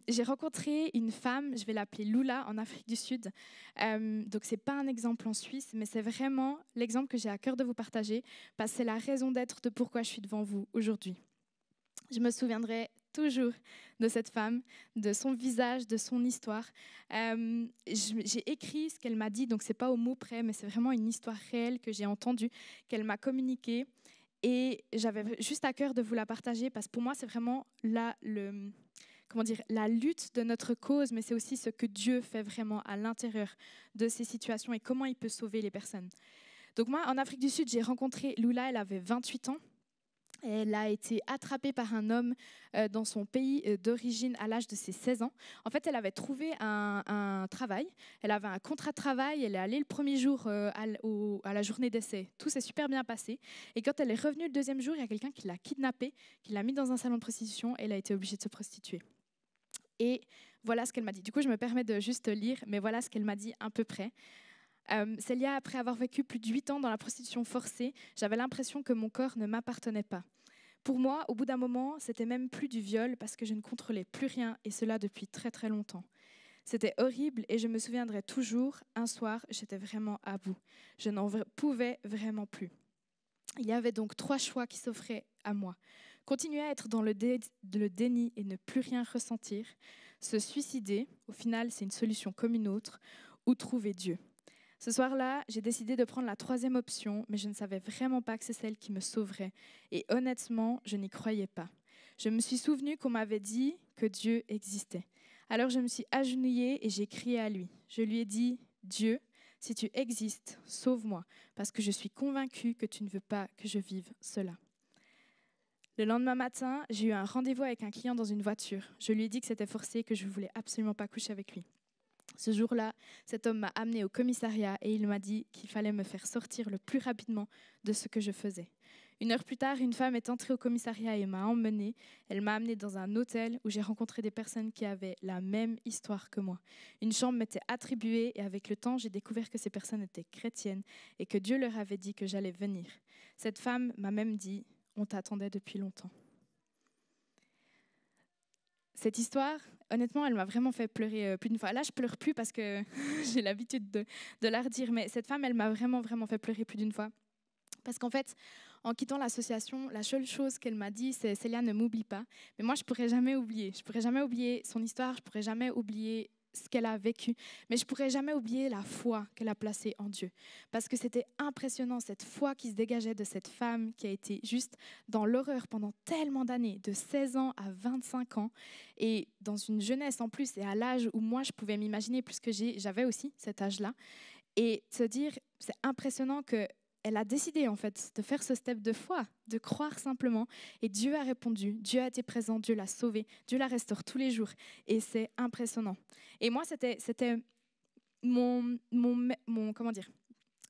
j'ai rencontré une femme, je vais l'appeler Lula, en Afrique du Sud. Donc c'est pas un exemple en Suisse, mais c'est vraiment l'exemple que j'ai à cœur de vous partager, parce que c'est la raison d'être de pourquoi je suis devant vous aujourd'hui. Je me souviendrai toujours de cette femme, de son visage, de son histoire. J'ai écrit ce qu'elle m'a dit, donc c'est pas au mot près, mais c'est vraiment une histoire réelle que j'ai entendue, qu'elle m'a communiquée. Et j'avais juste à cœur de vous la partager, parce que pour moi, c'est vraiment la lutte de notre cause, mais c'est aussi ce que Dieu fait vraiment à l'intérieur de ces situations et comment il peut sauver les personnes. Donc moi, en Afrique du Sud, j'ai rencontré Lula, elle avait 28 ans. Elle a été attrapée par un homme dans son pays d'origine à l'âge de ses 16 ans. En fait, elle avait trouvé un travail. Elle avait un contrat de travail. Elle est allée le premier jour à la journée d'essai. Tout s'est super bien passé. Et quand elle est revenue le deuxième jour, il y a quelqu'un qui l'a kidnappée, qui l'a mise dans un salon de prostitution et elle a été obligée de se prostituer. Et voilà ce qu'elle m'a dit. Du coup, je me permets de juste lire, mais voilà ce qu'elle m'a dit à peu près. Célia, après avoir vécu plus de 8 ans dans la prostitution forcée, j'avais l'impression que mon corps ne m'appartenait pas. Pour moi, au bout d'un moment, c'était même plus du viol parce que je ne contrôlais plus rien, et cela depuis très très longtemps. C'était horrible et je me souviendrai toujours, un soir, j'étais vraiment à bout. Je n'en pouvais vraiment plus. Il y avait donc 3 choix qui s'offraient à moi. Continuer à être dans le déni et ne plus rien ressentir, se suicider, au final c'est une solution comme une autre, ou trouver Dieu. Ce soir-là, j'ai décidé de prendre la 3e option, mais je ne savais vraiment pas que c'est celle qui me sauverait. Et honnêtement, je n'y croyais pas. Je me suis souvenue qu'on m'avait dit que Dieu existait. Alors je me suis agenouillée et j'ai crié à lui. Je lui ai dit, Dieu, si tu existes, sauve-moi, parce que je suis convaincue que tu ne veux pas que je vive cela. Le lendemain matin, j'ai eu un rendez-vous avec un client dans une voiture. Je lui ai dit que c'était forcé et que je ne voulais absolument pas coucher avec lui. Ce jour-là, cet homme m'a amenée au commissariat et il m'a dit qu'il fallait me faire sortir le plus rapidement de ce que je faisais. 1 heure plus tard, une femme est entrée au commissariat et m'a emmenée. Elle m'a amenée dans un hôtel où j'ai rencontré des personnes qui avaient la même histoire que moi. Une chambre m'était attribuée et avec le temps, j'ai découvert que ces personnes étaient chrétiennes et que Dieu leur avait dit que j'allais venir. Cette femme m'a même dit « On t'attendait depuis longtemps ». Cette histoire, honnêtement, elle m'a vraiment fait pleurer plus d'une fois. Là, je pleure plus parce que j'ai l'habitude de la redire, mais cette femme, elle m'a vraiment, vraiment fait pleurer plus d'une fois. Parce qu'en fait, en quittant l'association, la seule chose qu'elle m'a dit, c'est « Célia, ne m'oublie pas ». Mais moi, je ne pourrais jamais oublier. Je ne pourrais jamais oublier son histoire, je ne pourrais jamais oublier ce qu'elle a vécu. Mais je ne pourrais jamais oublier la foi qu'elle a placée en Dieu. Parce que c'était impressionnant, cette foi qui se dégageait de cette femme qui a été juste dans l'horreur pendant tellement d'années, de 16 ans à 25 ans, et dans une jeunesse en plus, et à l'âge où moi, je pouvais m'imaginer, puisque j'avais aussi cet âge-là. Et se dire, c'est impressionnant que elle a décidé en fait de faire ce step de foi, de croire simplement. Et Dieu a répondu, Dieu a été présent, Dieu l'a sauvée, Dieu la restaure tous les jours. Et c'est impressionnant. Et moi, c'était comment dire,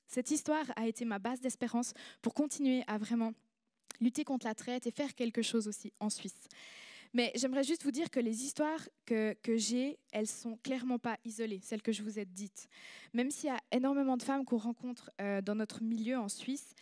cette histoire a été ma base d'espérance pour continuer à vraiment lutter contre la traite et faire quelque chose aussi en Suisse. Mais j'aimerais juste vous dire que les histoires que j'ai, elles sont clairement pas isolées, celles que je vous ai dites. Même s'il y a énormément de femmes qu'on rencontre dans notre milieu en Suisse,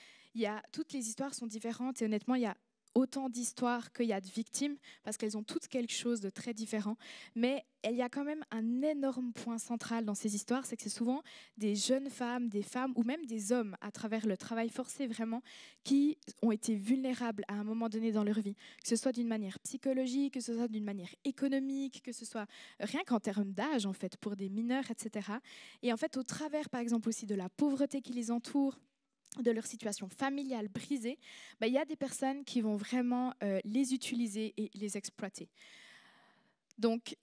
toutes les histoires sont différentes et honnêtement, il y a autant d'histoires qu'il y a de victimes parce qu'elles ont toutes quelque chose de très différent. Mais il y a quand même un énorme point central dans ces histoires, c'est que c'est souvent des jeunes femmes, des femmes ou même des hommes à travers le travail forcé vraiment qui ont été vulnérables à un moment donné dans leur vie, que ce soit d'une manière psychologique, que ce soit d'une manière économique, que ce soit rien qu'en termes d'âge en fait pour des mineurs, etc. Et en fait au travers par exemple aussi de la pauvreté qui les entoure, de leur situation familiale brisée, il y a des personnes qui vont vraiment les utiliser et les exploiter. Donc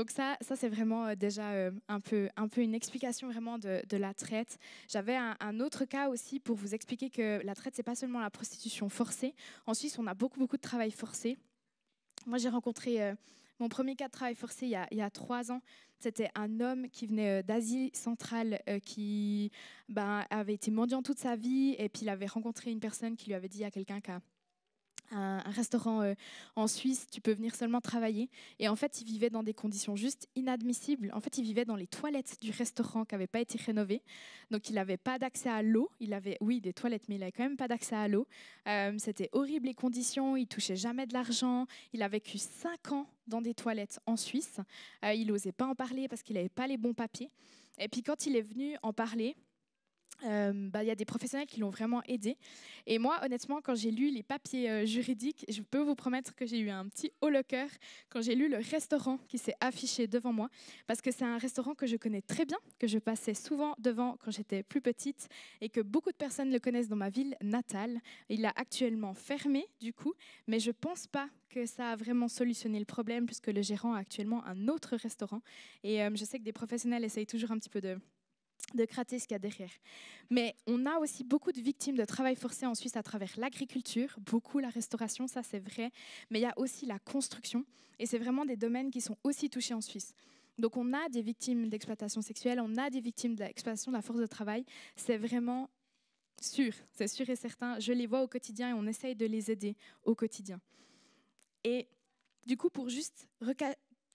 ça c'est vraiment déjà un peu une explication vraiment de la traite. J'avais un autre cas aussi pour vous expliquer que la traite, c'est pas seulement la prostitution forcée. En Suisse, on a beaucoup de travail forcé. Moi, j'ai rencontré mon premier cas de travail forcé il y a 3 ans. C'était un homme qui venait d'Asie centrale, qui avait été mendiant toute sa vie, et puis il avait rencontré une personne qui lui avait dit à quelqu'un qui a un restaurant en Suisse, tu peux venir seulement travailler. Et en fait, il vivait dans des conditions juste inadmissibles. En fait, il vivait dans les toilettes du restaurant qui n'avaient pas été rénovées. Donc, il n'avait pas d'accès à l'eau. Il avait, oui, des toilettes, mais il n'avait quand même pas d'accès à l'eau. C'était horrible les conditions. Il touchait jamais de l'argent. Il a vécu 5 ans dans des toilettes en Suisse. Il n'osait pas en parler parce qu'il n'avait pas les bons papiers. Et puis, quand il est venu en parler, y a des professionnels qui l'ont vraiment aidé. Et moi, honnêtement, quand j'ai lu les papiers juridiques, je peux vous promettre que j'ai eu un petit haut le cœur quand j'ai lu le restaurant qui s'est affiché devant moi, parce que c'est un restaurant que je connais très bien, que je passais souvent devant quand j'étais plus petite et que beaucoup de personnes le connaissent dans ma ville natale. Il a actuellement fermé, du coup, mais je ne pense pas que ça a vraiment solutionné le problème, puisque le gérant a actuellement un autre restaurant. Et je sais que des professionnels essayent toujours un petit peu de gratter ce qu'il y a derrière. Mais on a aussi beaucoup de victimes de travail forcé en Suisse à travers l'agriculture, beaucoup la restauration, ça c'est vrai, mais il y a aussi la construction, et c'est vraiment des domaines qui sont aussi touchés en Suisse. Donc on a des victimes d'exploitation sexuelle, on a des victimes d'exploitation de la force de travail, c'est vraiment sûr, c'est sûr et certain, je les vois au quotidien et on essaye de les aider au quotidien. Et du coup, pour juste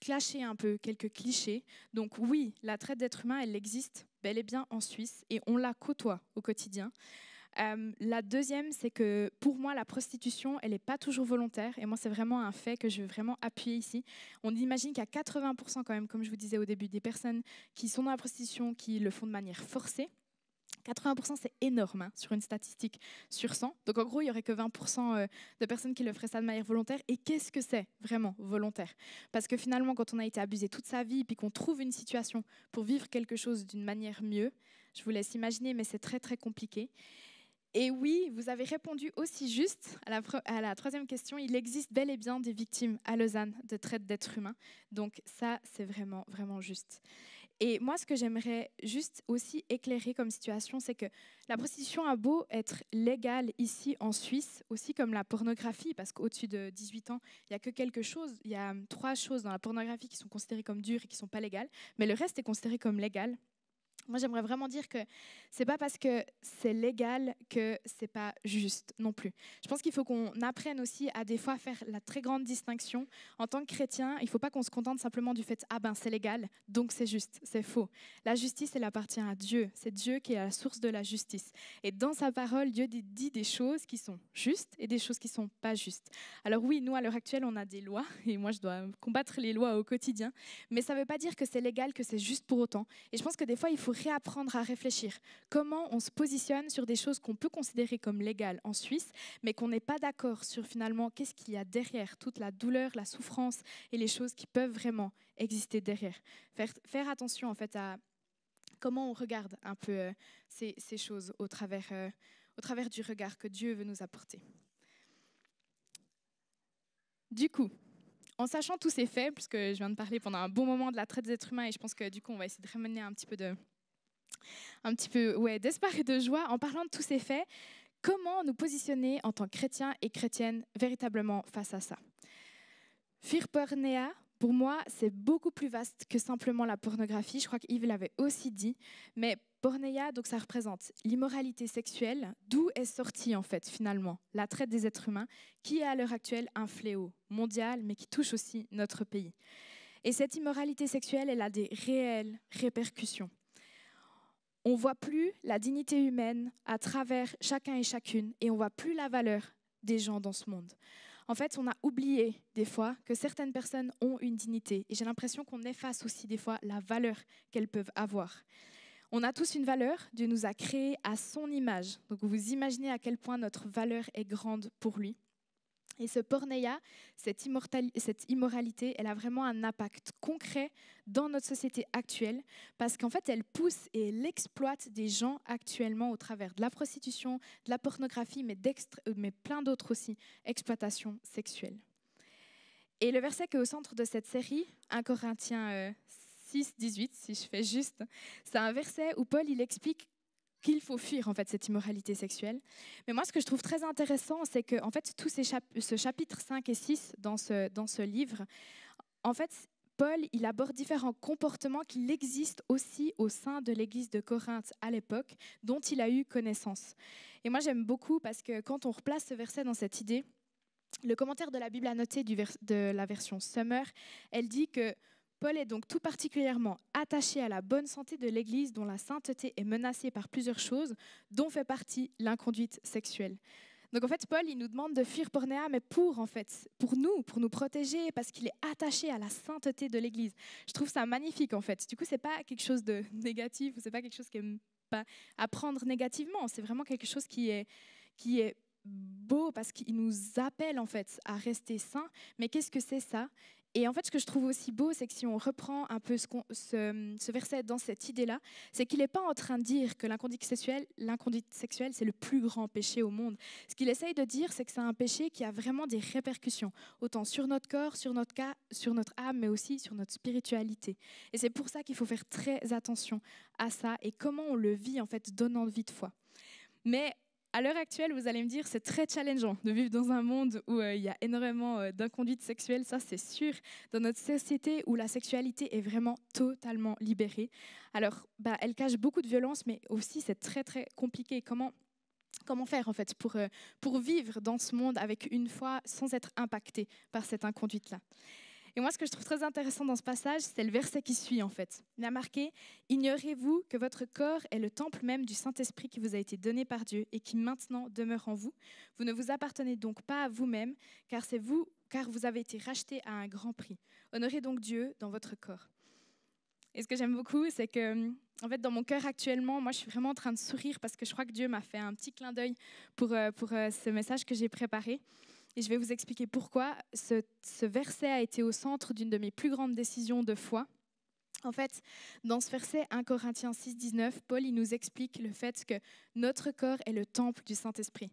clasher un peu quelques clichés. Donc oui, la traite d'êtres humains, elle existe bel et bien en Suisse et on la côtoie au quotidien. La deuxième, c'est que pour moi, la prostitution, elle n'est pas toujours volontaire. Et moi, c'est vraiment un fait que je veux vraiment appuyer ici. On imagine qu'il y a 80% quand même, comme je vous disais au début, des personnes qui sont dans la prostitution qui le font de manière forcée. 80%, c'est énorme hein, sur une statistique sur 100. Donc en gros, il n'y aurait que 20% de personnes qui le feraient ça de manière volontaire. Et qu'est-ce que c'est vraiment volontaire? Parce que finalement, quand on a été abusé toute sa vie, puis qu'on trouve une situation pour vivre quelque chose d'une manière mieux, je vous laisse imaginer, mais c'est très très compliqué. Et oui, vous avez répondu aussi juste à la troisième question. Il existe bel et bien des victimes à Lausanne de traite d'êtres humains. Donc ça, c'est vraiment, vraiment juste. Et moi, ce que j'aimerais juste aussi éclairer comme situation, c'est que la prostitution a beau être légale ici en Suisse, aussi comme la pornographie, parce qu'au-dessus de 18 ans, il y a 3 choses dans la pornographie qui sont considérées comme dures et qui ne sont pas légales, mais le reste est considéré comme légal. Moi, j'aimerais vraiment dire que c'est pas parce que c'est légal que c'est pas juste non plus. Je pense qu'il faut qu'on apprenne aussi à des fois faire la très grande distinction. En tant que chrétien, il ne faut pas qu'on se contente simplement du fait « Ah ben, c'est légal, donc c'est juste ». C'est faux. La justice, elle appartient à Dieu. C'est Dieu qui est la source de la justice. Et dans sa parole, Dieu dit des choses qui sont justes et des choses qui ne sont pas justes. Alors oui, nous, à l'heure actuelle, on a des lois. Et moi, je dois combattre les lois au quotidien. Mais ça ne veut pas dire que c'est légal, que c'est juste pour autant. Et je pense que des fois, il faut réapprendre à réfléchir. Comment on se positionne sur des choses qu'on peut considérer comme légales en Suisse, mais qu'on n'est pas d'accord sur finalement qu'est-ce qu'il y a derrière, toute la douleur, la souffrance et les choses qui peuvent vraiment exister derrière. Faire attention en fait à comment on regarde un peu ces choses au travers du regard que Dieu veut nous apporter. Du coup, en sachant tous ces faits, puisque je viens de parler pendant un bon moment de la traite des êtres humains et je pense que du coup on va essayer de ramener un petit peu d'espoir et de joie en parlant de tous ces faits, comment nous positionner en tant que chrétiens et chrétiennes véritablement face à ça. Fuir pornéa, pour moi, c'est beaucoup plus vaste que simplement la pornographie. Je crois qu'Yves l'avait aussi dit. Mais pornéa, donc ça représente l'immoralité sexuelle, d'où est sortie en fait finalement la traite des êtres humains, qui est à l'heure actuelle un fléau mondial, mais qui touche aussi notre pays. Et cette immoralité sexuelle, elle a des réelles répercussions. On ne voit plus la dignité humaine à travers chacun et chacune et on ne voit plus la valeur des gens dans ce monde. En fait, on a oublié des fois que certaines personnes ont une dignité et j'ai l'impression qu'on efface aussi des fois la valeur qu'elles peuvent avoir. On a tous une valeur, Dieu nous a créés à son image. Donc vous imaginez à quel point notre valeur est grande pour lui. Et ce pornéa, cette immoralité, elle a vraiment un impact concret dans notre société actuelle parce qu'en fait, elle pousse et elle exploite des gens actuellement au travers de la prostitution, de la pornographie, mais plein d'autres aussi, exploitation sexuelle. Et le verset qui est au centre de cette série, 1 Corinthiens 6, 18, si je fais juste, c'est un verset où Paul il explique qu'il faut fuir en fait cette immoralité sexuelle. Mais moi, ce que je trouve très intéressant, c'est que en fait, tout ce chapitre 5 et 6 dans ce livre, en fait, Paul, il aborde différents comportements qui existent aussi au sein de l'église de Corinthe à l'époque, dont il a eu connaissance. Et moi, j'aime beaucoup parce que quand on replace ce verset dans cette idée, le commentaire de la Bible annotée de la version Summer, elle dit que Paul est donc tout particulièrement attaché à la bonne santé de l'Église dont la sainteté est menacée par plusieurs choses, dont fait partie l'inconduite sexuelle. Donc en fait, Paul, il nous demande de fuir pornéa, mais pour nous protéger, parce qu'il est attaché à la sainteté de l'Église. Je trouve ça magnifique en fait. Du coup, c'est pas quelque chose de négatif, c'est pas quelque chose qui est pas à prendre négativement. C'est vraiment quelque chose qui est beau parce qu'il nous appelle en fait à rester saints. Mais qu'est-ce que c'est ça ? Et en fait, ce que je trouve aussi beau, c'est que si on reprend un peu ce verset dans cette idée-là, c'est qu'il n'est pas en train de dire que l'inconduite sexuelle, c'est le plus grand péché au monde. Ce qu'il essaye de dire, c'est que c'est un péché qui a vraiment des répercussions, autant sur notre corps, sur notre âme, mais aussi sur notre spiritualité. Et c'est pour ça qu'il faut faire très attention à ça et comment on le vit, en fait, donnant de vie de foi. Mais à l'heure actuelle, vous allez me dire, c'est très challengeant de vivre dans un monde où il y a énormément d'inconduite sexuelle, ça c'est sûr, dans notre société où la sexualité est vraiment totalement libérée. Alors, elle cache beaucoup de violence, mais aussi c'est très très compliqué. Comment faire en fait pour vivre dans ce monde avec une foi sans être impacté par cette inconduite-là? Et moi, ce que je trouve très intéressant dans ce passage, c'est le verset qui suit en fait. Il a marqué « Ignorez-vous que votre corps est le temple même du Saint-Esprit qui vous a été donné par Dieu et qui maintenant demeure en vous. Vous ne vous appartenez donc pas à vous-même, car vous avez été racheté à un grand prix. Honorez donc Dieu dans votre corps. » Et ce que j'aime beaucoup, c'est que en fait, dans mon cœur actuellement, moi, je suis vraiment en train de sourire parce que je crois que Dieu m'a fait un petit clin d'œil pour ce message que j'ai préparé. Et je vais vous expliquer pourquoi ce verset a été au centre d'une de mes plus grandes décisions de foi. En fait, dans ce verset 1 Corinthiens 6, 19, Paul il nous explique le fait que notre corps est le temple du Saint-Esprit.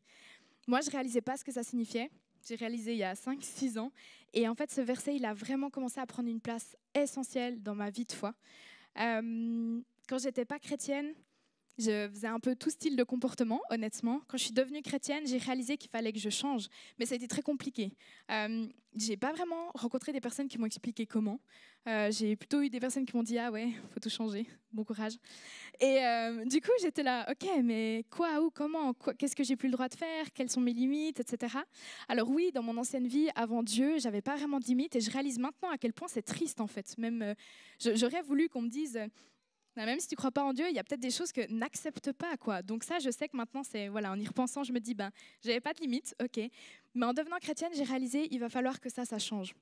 Moi, je ne réalisais pas ce que ça signifiait. J'ai réalisé il y a 5-6 ans. Et en fait, ce verset, il a vraiment commencé à prendre une place essentielle dans ma vie de foi. Quand je n'étais pas chrétienne, Je faisais un peu tout style de comportement, honnêtement. Quand je suis devenue chrétienne, j'ai réalisé qu'il fallait que je change, mais ça a été très compliqué. J'ai pas vraiment rencontré des personnes qui m'ont expliqué comment. J'ai plutôt eu des personnes qui m'ont dit « Ah ouais, faut tout changer, bon courage ». Et du coup, j'étais là « Ok, mais quoi, où, comment, qu'est-ce que j'ai plus le droit de faire, quelles sont mes limites, etc. » Alors oui, dans mon ancienne vie, avant Dieu, j'avais pas vraiment de limites et je réalise maintenant à quel point c'est triste en fait. Même, j'aurais voulu qu'on me dise même si tu ne crois pas en Dieu, il y a peut-être des choses que n'accepte pas, quoi. Donc ça, je sais que maintenant, voilà, en y repensant, je me dis, j'avais pas de limite, ok. Mais en devenant chrétienne, j'ai réalisé, il va falloir que ça change.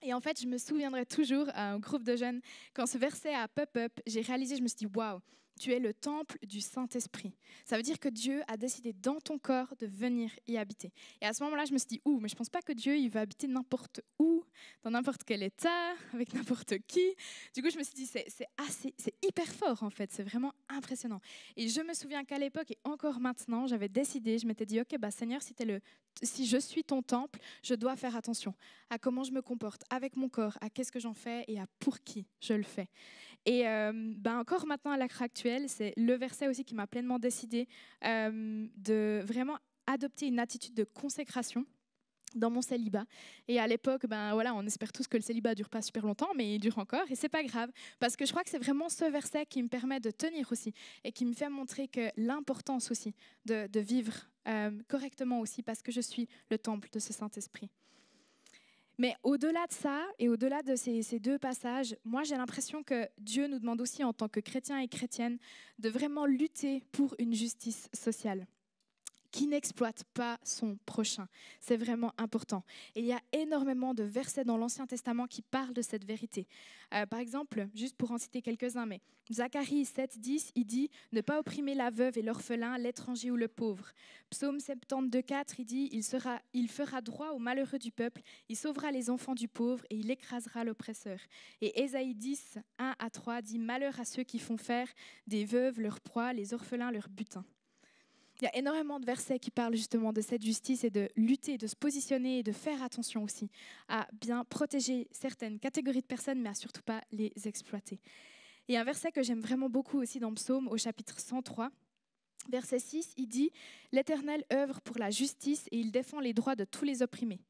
Et en fait, je me souviendrai toujours à un groupe de jeunes, quand ce verset a pop-up, j'ai réalisé, je me suis dit, waouh, tu es le temple du Saint-Esprit. Ça veut dire que Dieu a décidé dans ton corps de venir y habiter. Et à ce moment-là, je me suis dit, mais je ne pense pas que Dieu il va habiter n'importe où, dans n'importe quel état, avec n'importe qui. Du coup, je me suis dit, c'est hyper fort en fait, c'est vraiment impressionnant. Et je me souviens qu'à l'époque et encore maintenant, j'avais décidé, je m'étais dit, ok, Seigneur, si je suis ton temple, je dois faire attention à comment je me comporte avec mon corps, à qu'est-ce que j'en fais et à pour qui je le fais. Et encore maintenant, à l'heure actuelle, c'est le verset aussi qui m'a pleinement décidé de vraiment adopter une attitude de consécration dans mon célibat. Et à l'époque, voilà, on espère tous que le célibat ne dure pas super longtemps, mais il dure encore, et c'est pas grave, parce que je crois que c'est vraiment ce verset qui me permet de tenir aussi, et qui me fait montrer que l'importance aussi de vivre correctement aussi, parce que je suis le temple de ce Saint-Esprit. Mais au-delà de ça, et au-delà de ces deux passages, moi j'ai l'impression que Dieu nous demande aussi en tant que chrétiens et chrétiennes de vraiment lutter pour une justice sociale qui n'exploite pas son prochain. C'est vraiment important. Et il y a énormément de versets dans l'Ancien Testament qui parlent de cette vérité. Par exemple, juste pour en citer quelques-uns, mais Zacharie 7,10, il dit « Ne pas opprimer la veuve et l'orphelin, l'étranger ou le pauvre ». Psaume 72,4, il dit « Il fera droit aux malheureux du peuple, il sauvera les enfants du pauvre et il écrasera l'oppresseur ». Et Ésaïe 10, 1-3 dit « Malheur à ceux qui font faire des veuves leur proie, les orphelins leur butin ». Il y a énormément de versets qui parlent justement de cette justice et de lutter, de se positionner et de faire attention aussi à bien protéger certaines catégories de personnes, mais à surtout pas les exploiter. Il y a un verset que j'aime vraiment beaucoup aussi dans Psaume, au chapitre 103, verset 6, il dit « L'Éternel œuvre pour la justice et il défend les droits de tous les opprimés ».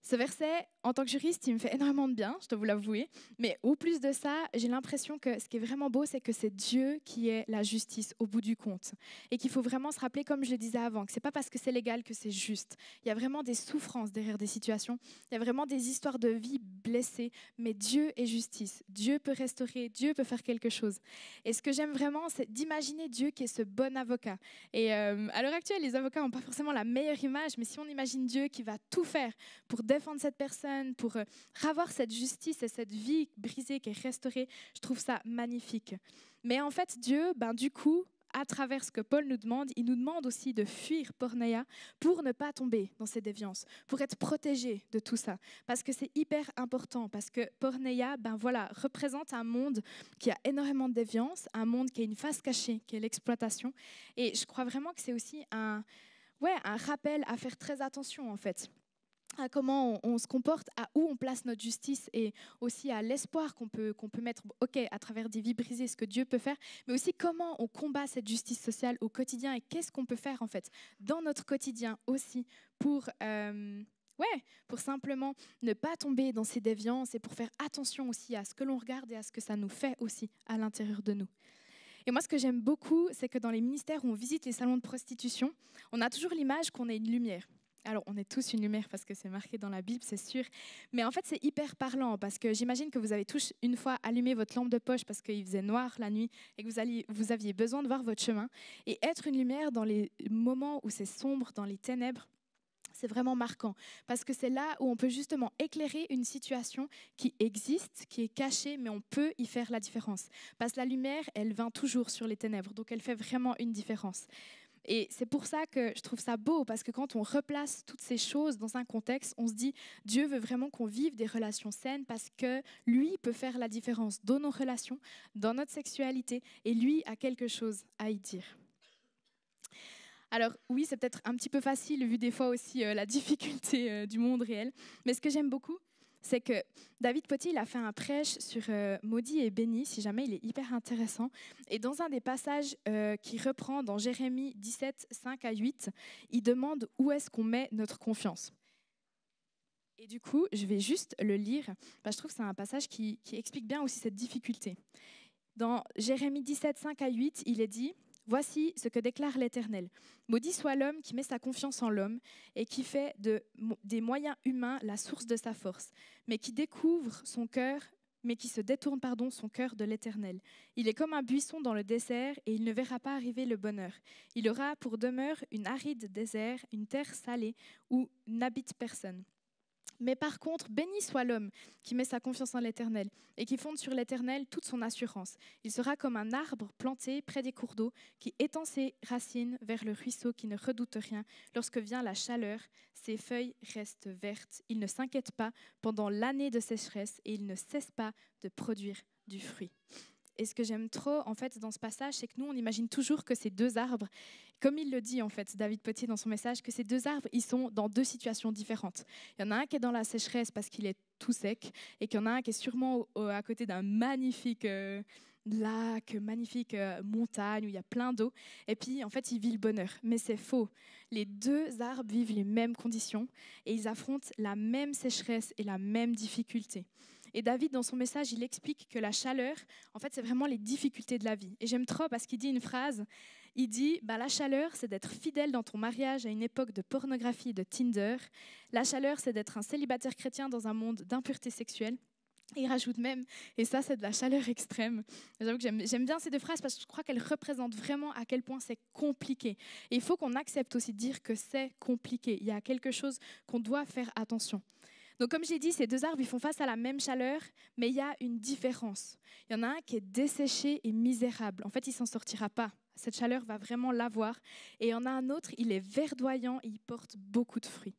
Ce verset, en tant que juriste, il me fait énormément de bien, je dois vous l'avouer. Mais au plus de ça, j'ai l'impression que ce qui est vraiment beau, c'est que c'est Dieu qui est la justice au bout du compte. Et qu'il faut vraiment se rappeler, comme je le disais avant, que ce n'est pas parce que c'est légal que c'est juste. Il y a vraiment des souffrances derrière des situations. Il y a vraiment des histoires de vie blessées. Mais Dieu est justice. Dieu peut restaurer. Dieu peut faire quelque chose. Et ce que j'aime vraiment, c'est d'imaginer Dieu qui est ce bon avocat. Et à l'heure actuelle, les avocats n'ont pas forcément la meilleure image. Mais si on imagine Dieu qui va tout faire pour défendre cette personne, pour avoir cette justice et cette vie brisée qui est restaurée, je trouve ça magnifique. Mais en fait, Dieu, du coup, à travers ce que Paul nous demande, il nous demande aussi de fuir porneia pour ne pas tomber dans ces déviances, pour être protégé de tout ça. Parce que c'est hyper important, parce que porneia, représente un monde qui a énormément de déviance, un monde qui a une face cachée, qui est l'exploitation. Et je crois vraiment que c'est aussi un rappel à faire très attention, en fait, à comment on se comporte, à où on place notre justice et aussi à l'espoir qu'on peut mettre à travers des vies brisées, ce que Dieu peut faire, mais aussi comment on combat cette justice sociale au quotidien et qu'est-ce qu'on peut faire en fait dans notre quotidien aussi pour simplement ne pas tomber dans ces déviances et pour faire attention aussi à ce que l'on regarde et à ce que ça nous fait aussi à l'intérieur de nous. Et moi, ce que j'aime beaucoup, c'est que dans les ministères où on visite les salons de prostitution, on a toujours l'image qu'on est une lumière. Alors, on est tous une lumière parce que c'est marqué dans la Bible, c'est sûr. Mais en fait, c'est hyper parlant parce que j'imagine que vous avez tous une fois allumé votre lampe de poche parce qu'il faisait noir la nuit et que vous aviez besoin de voir votre chemin. Et être une lumière dans les moments où c'est sombre, dans les ténèbres, c'est vraiment marquant parce que c'est là où on peut justement éclairer une situation qui existe, qui est cachée, mais on peut y faire la différence. Parce que la lumière, elle vint toujours sur les ténèbres, donc elle fait vraiment une différence. Et c'est pour ça que je trouve ça beau, parce que quand on replace toutes ces choses dans un contexte, on se dit Dieu veut vraiment qu'on vive des relations saines parce que lui peut faire la différence dans nos relations, dans notre sexualité, et lui a quelque chose à y dire. Alors oui, c'est peut-être un petit peu facile vu des fois aussi la difficulté du monde réel, mais ce que j'aime beaucoup, c'est que David Potty il a fait un prêche sur maudit et béni, si jamais il est hyper intéressant. Et dans un des passages qui reprend dans Jérémie 17, 5 à 8, il demande où est-ce qu'on met notre confiance. Et du coup, je vais juste le lire. Je trouve que c'est un passage qui explique bien aussi cette difficulté. Dans Jérémie 17, 5 à 8, il est dit « Voici ce que déclare l'Éternel. Maudit soit l'homme qui met sa confiance en l'homme et qui fait des moyens humains la source de sa force, mais qui découvre son cœur, mais qui se détourne son cœur de l'Éternel. Il est comme un buisson dans le désert et il ne verra pas arriver le bonheur. Il aura pour demeure une aride désert, une terre salée où n'habite personne. Mais par contre, béni soit l'homme qui met sa confiance en l'Éternel et qui fonde sur l'Éternel toute son assurance. Il sera comme un arbre planté près des cours d'eau qui étend ses racines vers le ruisseau qui ne redoute rien. Lorsque vient la chaleur, ses feuilles restent vertes. Il ne s'inquiète pas pendant l'année de sécheresse et il ne cesse pas de produire du fruit. Et ce que j'aime trop en fait dans ce passage, c'est que nous on imagine toujours que ces deux arbres, comme il le dit en fait David Potty dans son message, que ces deux arbres ils sont dans deux situations différentes. Il y en a un qui est dans la sécheresse parce qu'il est tout sec et qu'il y en a un qui est sûrement à côté d'un magnifique lac, magnifique montagne où il y a plein d'eau. Et puis en fait il vit le bonheur. Mais c'est faux. Les deux arbres vivent les mêmes conditions et ils affrontent la même sécheresse et la même difficulté. Et David, dans son message, il explique que la chaleur, en fait, c'est vraiment les difficultés de la vie. Et j'aime trop parce qu'il dit une phrase, il dit la chaleur, c'est d'être fidèle dans ton mariage à une époque de pornographie et de Tinder. La chaleur, c'est d'être un célibataire chrétien dans un monde d'impureté sexuelle. Et il rajoute même, et ça, c'est de la chaleur extrême. J'avoue que j'aime bien ces deux phrases parce que je crois qu'elles représentent vraiment à quel point c'est compliqué. Et il faut qu'on accepte aussi de dire que c'est compliqué. Il y a quelque chose qu'on doit faire attention. Donc, comme j'ai dit, ces deux arbres, ils font face à la même chaleur, mais il y a une différence. Il y en a un qui est desséché et misérable. En fait, il ne s'en sortira pas. Cette chaleur va vraiment l'avoir. Et il y en a un autre, il est verdoyant et il porte beaucoup de fruits.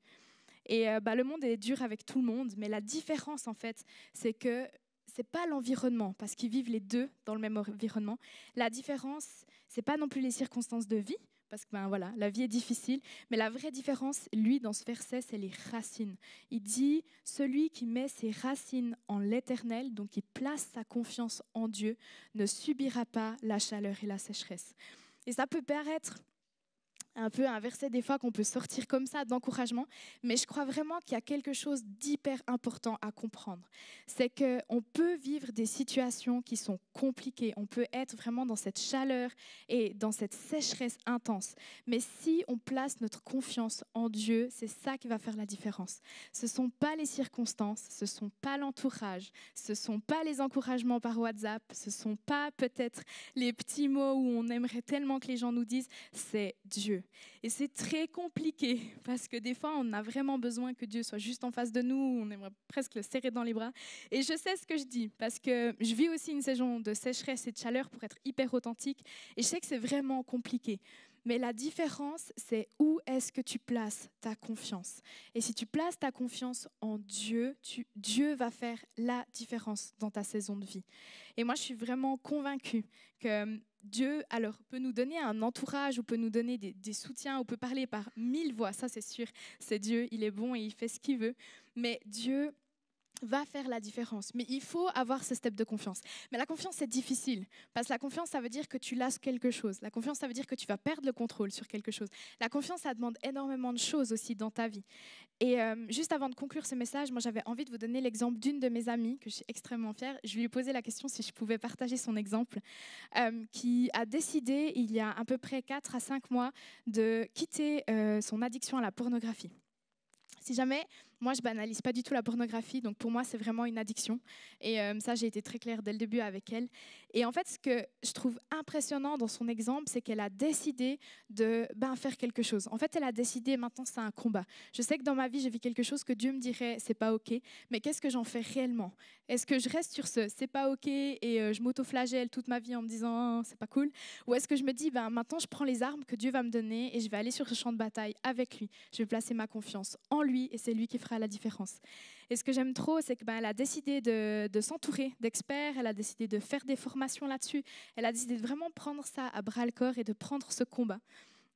Et le monde est dur avec tout le monde, mais la différence, en fait, c'est que ce n'est pas l'environnement, parce qu'ils vivent les deux dans le même environnement. La différence, ce n'est pas non plus les circonstances de vie, parce que la vie est difficile. Mais la vraie différence, lui, dans ce verset, c'est les racines. Il dit, celui qui met ses racines en l'Éternel, donc qui place sa confiance en Dieu, ne subira pas la chaleur et la sécheresse. Et ça peut paraître un peu un verset des fois qu'on peut sortir comme ça d'encouragement, mais je crois vraiment qu'il y a quelque chose d'hyper important à comprendre. C'est qu'on peut vivre des situations qui sont compliquées, on peut être vraiment dans cette chaleur et dans cette sécheresse intense, mais si on place notre confiance en Dieu, c'est ça qui va faire la différence. Ce ne sont pas les circonstances, ce ne sont pas l'entourage, ce ne sont pas les encouragements par WhatsApp, ce ne sont pas peut-être les petits mots où on aimerait tellement que les gens nous disent, c'est Dieu. Et c'est très compliqué parce que des fois, on a vraiment besoin que Dieu soit juste en face de nous. On aimerait presque le serrer dans les bras. Et je sais ce que je dis parce que je vis aussi une saison de sécheresse et de chaleur pour être hyper authentique. Et je sais que c'est vraiment compliqué. Mais la différence, c'est où est-ce que tu places ta confiance. Et si tu places ta confiance en Dieu, Dieu va faire la différence dans ta saison de vie. Et moi, je suis vraiment convaincue que Dieu peut nous donner un entourage ou peut nous donner des soutiens ou peut parler par 1000 voix. Ça, c'est sûr, c'est Dieu, il est bon et il fait ce qu'il veut. Mais Dieu va faire la différence. Mais il faut avoir ce step de confiance. Mais la confiance, c'est difficile. Parce que la confiance, ça veut dire que tu lasses quelque chose. La confiance, ça veut dire que tu vas perdre le contrôle sur quelque chose. La confiance, ça demande énormément de choses aussi dans ta vie. Et juste avant de conclure ce message, moi, j'avais envie de vous donner l'exemple d'une de mes amies, que je suis extrêmement fière. Je lui ai posé la question si je pouvais partager son exemple, qui a décidé, il y a à peu près 4 à 5 mois, de quitter son addiction à la pornographie. Si jamais, moi, je banalise pas du tout la pornographie, donc pour moi, c'est vraiment une addiction. Et ça, j'ai été très claire dès le début avec elle. Et en fait, ce que je trouve impressionnant dans son exemple, c'est qu'elle a décidé de faire quelque chose. En fait, elle a décidé, maintenant, c'est un combat. Je sais que dans ma vie, j'ai vu quelque chose que Dieu me dirait, c'est pas OK, mais qu'est-ce que j'en fais réellement? Est-ce que je reste sur ce c'est pas OK et je m'auto-flagelle toute ma vie en me disant c'est pas cool? Ou est-ce que je me dis, maintenant, je prends les armes que Dieu va me donner et je vais aller sur ce champ de bataille avec lui. Je vais placer ma confiance en lui et c'est lui qui fera la différence. Et ce que j'aime trop, c'est qu'elle a décidé de s'entourer d'experts, elle a décidé de faire des formations là-dessus, elle a décidé de vraiment prendre ça à bras-le-corps et de prendre ce combat.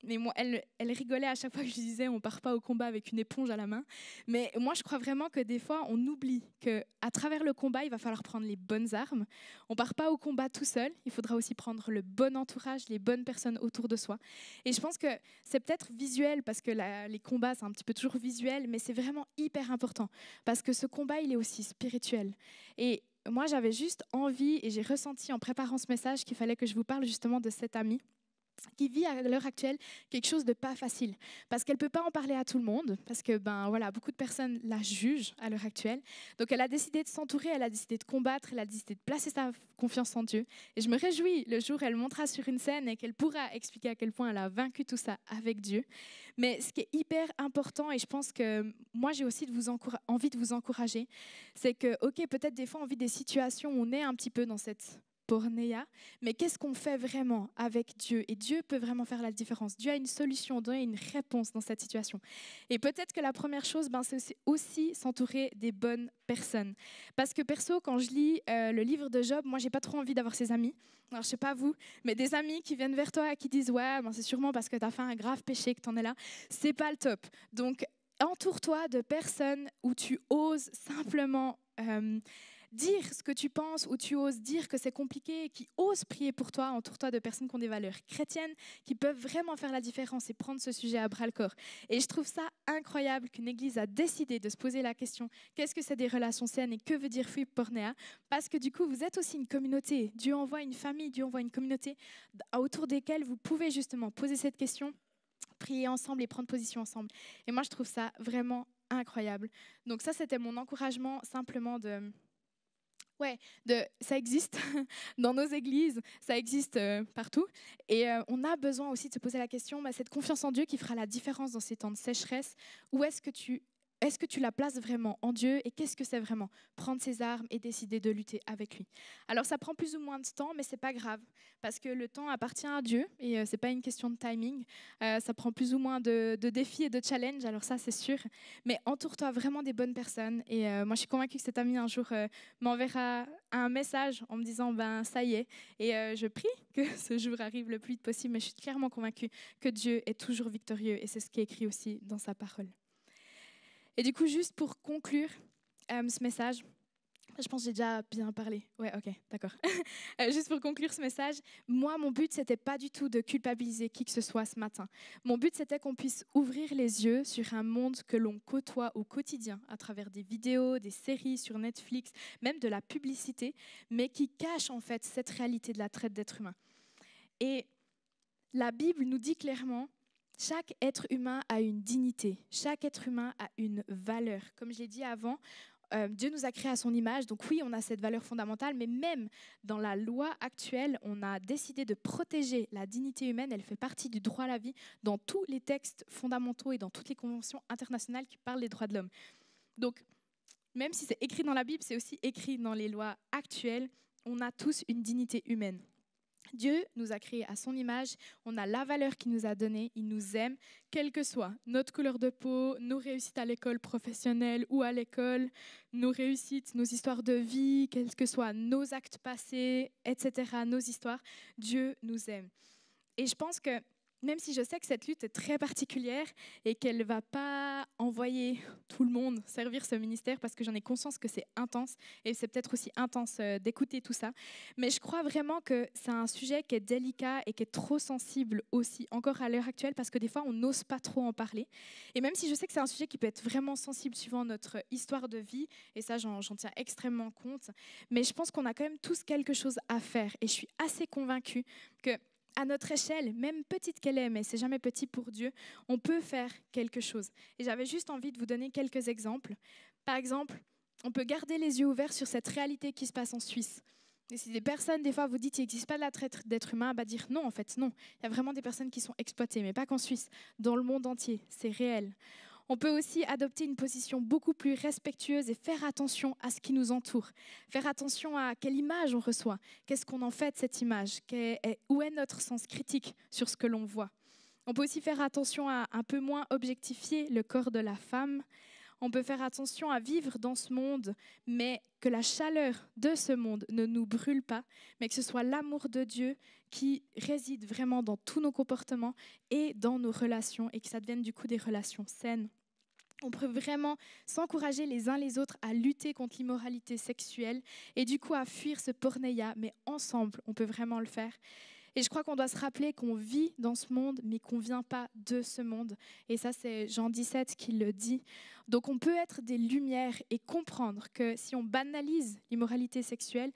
Mais moi, elle rigolait à chaque fois que je disais on part pas au combat avec une éponge à la main. Mais moi, je crois vraiment que des fois, on oublie qu'à travers le combat, il va falloir prendre les bonnes armes. On part pas au combat tout seul. Il faudra aussi prendre le bon entourage, les bonnes personnes autour de soi. Et je pense que c'est peut-être visuel parce que les combats, c'est un petit peu toujours visuel, mais c'est vraiment hyper important parce que ce combat, il est aussi spirituel. Et moi, j'avais juste envie et j'ai ressenti en préparant ce message qu'il fallait que je vous parle justement de cette amie qui vit à l'heure actuelle quelque chose de pas facile. Parce qu'elle ne peut pas en parler à tout le monde, parce que beaucoup de personnes la jugent à l'heure actuelle. Donc elle a décidé de s'entourer, elle a décidé de combattre, elle a décidé de placer sa confiance en Dieu. Et je me réjouis le jour où elle montera sur une scène et qu'elle pourra expliquer à quel point elle a vaincu tout ça avec Dieu. Mais ce qui est hyper important, et je pense que moi j'ai aussi envie de vous encourager, c'est que, ok, peut-être des fois on vit des situations où on est un petit peu dans cette pornéia, mais qu'est-ce qu'on fait vraiment avec Dieu? Et Dieu peut vraiment faire la différence. Dieu a une solution, Dieu a une réponse dans cette situation. Et peut-être que la première chose, c'est aussi s'entourer des bonnes personnes. Parce que perso, quand je lis le livre de Job, moi, j'ai pas trop envie d'avoir ses amis. Alors, je sais pas vous, mais des amis qui viennent vers toi et qui disent « Ouais, c'est sûrement parce que tu as fait un grave péché que tu en es là », c'est pas le top. Donc, entoure-toi de personnes où tu oses simplement dire ce que tu penses, ou tu oses dire que c'est compliqué, qui osent prier pour toi. Entoure-toi de personnes qui ont des valeurs chrétiennes, qui peuvent vraiment faire la différence et prendre ce sujet à bras-le-corps. Et je trouve ça incroyable qu'une église a décidé de se poser la question qu'est-ce que c'est des relations saines et que veut dire Free Pornea? Parce que du coup, vous êtes aussi une communauté. Dieu envoie une famille, Dieu envoie une communauté autour desquelles vous pouvez justement poser cette question, prier ensemble et prendre position ensemble. Et moi, je trouve ça vraiment incroyable. Donc ça, c'était mon encouragement simplement ça existe dans nos églises, ça existe partout. Et on a besoin aussi de se poser la question, cette confiance en Dieu qui fera la différence dans ces temps de sécheresse, où est-ce que tu la places vraiment en Dieu et qu'est-ce que c'est vraiment prendre ses armes et décider de lutter avec lui? Alors ça prend plus ou moins de temps, mais c'est pas grave parce que le temps appartient à Dieu et c'est pas une question de timing. Ça prend plus ou moins de défis et de challenges, alors ça c'est sûr. Mais entoure-toi vraiment des bonnes personnes et moi je suis convaincue que cet ami un jour m'enverra un message en me disant ça y est. Et je prie que ce jour arrive le plus vite possible, mais je suis clairement convaincue que Dieu est toujours victorieux et c'est ce qui est écrit aussi dans sa parole. Et du coup, juste pour conclure ce message, je pense que j'ai déjà bien parlé. Ouais, ok, d'accord. Juste pour conclure ce message, moi, mon but, c'était pas du tout de culpabiliser qui que ce soit ce matin. Mon but, c'était qu'on puisse ouvrir les yeux sur un monde que l'on côtoie au quotidien, à travers des vidéos, des séries sur Netflix, même de la publicité, mais qui cache en fait cette réalité de la traite d'êtres humains. Et la Bible nous dit clairement, chaque être humain a une dignité, chaque être humain a une valeur. Comme je l'ai dit avant, Dieu nous a créés à son image, donc oui, on a cette valeur fondamentale, mais même dans la loi actuelle, on a décidé de protéger la dignité humaine, elle fait partie du droit à la vie dans tous les textes fondamentaux et dans toutes les conventions internationales qui parlent des droits de l'homme. Donc, même si c'est écrit dans la Bible, c'est aussi écrit dans les lois actuelles, on a tous une dignité humaine. Dieu nous a créés à son image, on a la valeur qu'il nous a donnée, il nous aime, quelle que soit notre couleur de peau, nos réussites à l'école professionnelle ou à l'école, nos réussites, nos histoires de vie, quels que soient nos actes passés, etc., nos histoires, Dieu nous aime. Et je pense que même si je sais que cette lutte est très particulière et qu'elle ne va pas envoyer tout le monde servir ce ministère, parce que j'en ai conscience que c'est intense, et c'est peut-être aussi intense d'écouter tout ça, mais je crois vraiment que c'est un sujet qui est délicat et qui est trop sensible aussi, encore à l'heure actuelle, parce que des fois, on n'ose pas trop en parler. Et même si je sais que c'est un sujet qui peut être vraiment sensible suivant notre histoire de vie, et ça, j'en tiens extrêmement compte, mais je pense qu'on a quand même tous quelque chose à faire, et je suis assez convaincue que à notre échelle, même petite qu'elle est, mais c'est jamais petit pour Dieu, on peut faire quelque chose. Et j'avais juste envie de vous donner quelques exemples. Par exemple, on peut garder les yeux ouverts sur cette réalité qui se passe en Suisse. Et si des personnes, des fois, vous dites qu'il n'existe pas de la traite d'êtres humains, dire non, en fait, non. Il y a vraiment des personnes qui sont exploitées, mais pas qu'en Suisse, dans le monde entier, c'est réel. On peut aussi adopter une position beaucoup plus respectueuse et faire attention à ce qui nous entoure. Faire attention à quelle image on reçoit. Qu'est-ce qu'on en fait de cette image? Où est notre sens critique sur ce que l'on voit? On peut aussi faire attention à un peu moins objectifier le corps de la femme. On peut faire attention à vivre dans ce monde, mais que la chaleur de ce monde ne nous brûle pas, mais que ce soit l'amour de Dieu qui réside vraiment dans tous nos comportements et dans nos relations, et que ça devienne du coup des relations saines. On peut vraiment s'encourager les uns les autres à lutter contre l'immoralité sexuelle et du coup à fuir ce porneia, mais ensemble, on peut vraiment le faire. Et je crois qu'on doit se rappeler qu'on vit dans ce monde, mais qu'on ne vient pas de ce monde. Et ça, c'est Jean 17 qui le dit. Donc on peut être des lumières et comprendre que si on banalise l'immoralité sexuelle,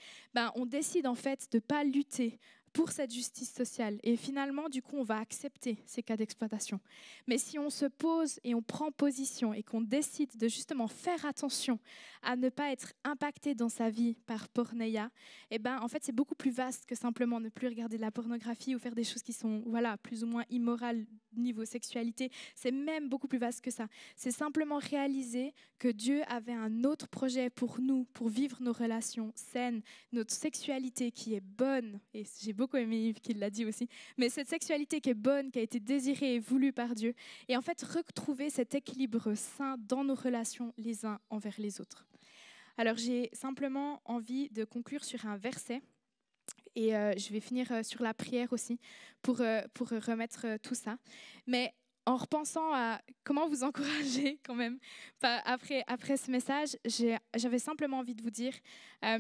on décide en fait de ne pas lutter pour cette justice sociale. Et finalement, du coup, on va accepter ces cas d'exploitation. Mais si on se pose et on prend position et qu'on décide de justement faire attention à ne pas être impacté dans sa vie par porneia, en fait, c'est beaucoup plus vaste que simplement ne plus regarder de la pornographie ou faire des choses qui sont plus ou moins immorales niveau sexualité. C'est même beaucoup plus vaste que ça. C'est simplement réaliser que Dieu avait un autre projet pour nous, pour vivre nos relations saines, notre sexualité qui est bonne, et j'ai beaucoup aimé Yves qui l'a dit aussi, mais cette sexualité qui est bonne, qui a été désirée et voulue par Dieu, et en fait retrouver cet équilibre sain dans nos relations les uns envers les autres. Alors j'ai simplement envie de conclure sur un verset, et je vais finir sur la prière aussi pour remettre tout ça. Mais en repensant à comment vous encourager quand même, après ce message, j'avais simplement envie de vous dire,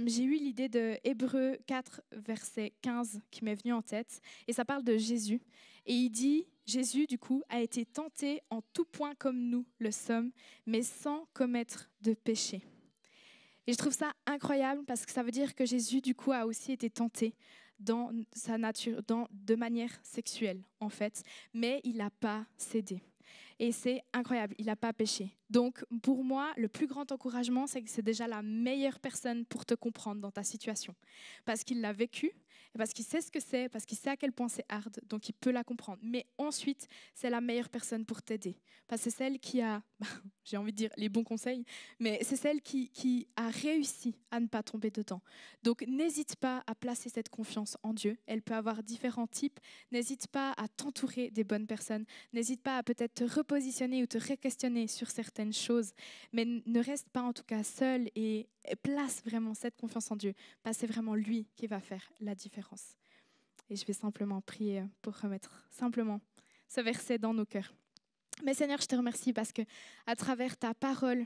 j'ai eu l'idée de Hébreux 4, verset 15 qui m'est venu en tête, et ça parle de Jésus. Et il dit, Jésus du coup a été tenté en tout point comme nous le sommes, mais sans commettre de péché. Et je trouve ça incroyable parce que ça veut dire que Jésus, du coup, a aussi été tenté dans sa nature, de manière sexuelle, en fait. Mais il n'a pas cédé. Et c'est incroyable, il n'a pas péché. Donc, pour moi, le plus grand encouragement, c'est que c'est déjà la meilleure personne pour te comprendre dans ta situation. Parce qu'il l'a vécu, parce qu'il sait ce que c'est, parce qu'il sait à quel point c'est hard, donc il peut la comprendre. Mais ensuite, c'est la meilleure personne pour t'aider. Parce que c'est celle qui a, j'ai envie de dire les bons conseils, mais c'est celle qui a réussi à ne pas tomber dedans. Donc, n'hésite pas à placer cette confiance en Dieu. Elle peut avoir différents types. N'hésite pas à t'entourer des bonnes personnes. N'hésite pas à peut-être te repositionner ou te re-questionner sur certaines choses. Mais ne reste pas en tout cas seul et place vraiment cette confiance en Dieu. Parce que c'est vraiment lui qui va faire la différence. Et je vais simplement prier pour remettre simplement ce verset dans nos cœurs. Mais Seigneur, je te remercie parce que à travers ta parole,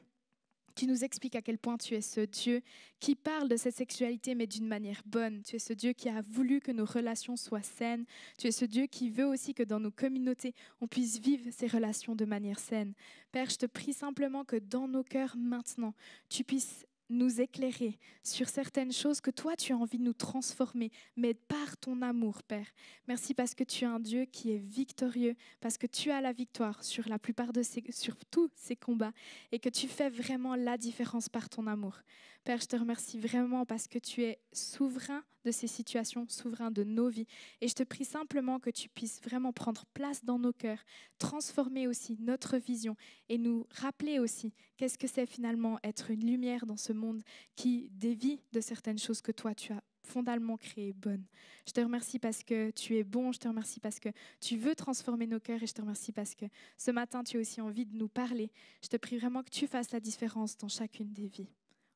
tu nous expliques à quel point tu es ce Dieu qui parle de cette sexualité, mais d'une manière bonne. Tu es ce Dieu qui a voulu que nos relations soient saines. Tu es ce Dieu qui veut aussi que dans nos communautés, on puisse vivre ces relations de manière saine. Père, je te prie simplement que dans nos cœurs maintenant, tu puisses nous éclairer sur certaines choses que toi, tu as envie de nous transformer, mais par ton amour, Père. Merci parce que tu es un Dieu qui est victorieux, parce que tu as la victoire sur la plupart sur tous ces combats et que tu fais vraiment la différence par ton amour. Père, je te remercie vraiment parce que tu es souverain de ces situations, souverain de nos vies. Et je te prie simplement que tu puisses vraiment prendre place dans nos cœurs, transformer aussi notre vision et nous rappeler aussi qu'est-ce que c'est finalement être une lumière dans ce monde qui dévie de certaines choses que toi, tu as fondamentalement créées bonnes. Je te remercie parce que tu es bon, je te remercie parce que tu veux transformer nos cœurs et je te remercie parce que ce matin, tu as aussi envie de nous parler. Je te prie vraiment que tu fasses la différence dans chacune des vies.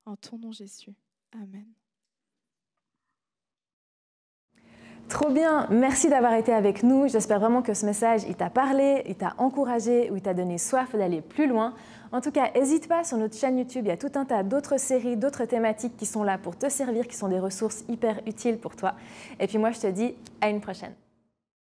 En ton nom, Jésus. Amen. Trop bien, merci d'avoir été avec nous. J'espère vraiment que ce message, il t'a parlé, il t'a encouragé ou il t'a donné soif d'aller plus loin. En tout cas, n'hésite pas, sur notre chaîne YouTube, il y a tout un tas d'autres séries, d'autres thématiques qui sont là pour te servir, qui sont des ressources hyper utiles pour toi. Et puis moi, je te dis à une prochaine.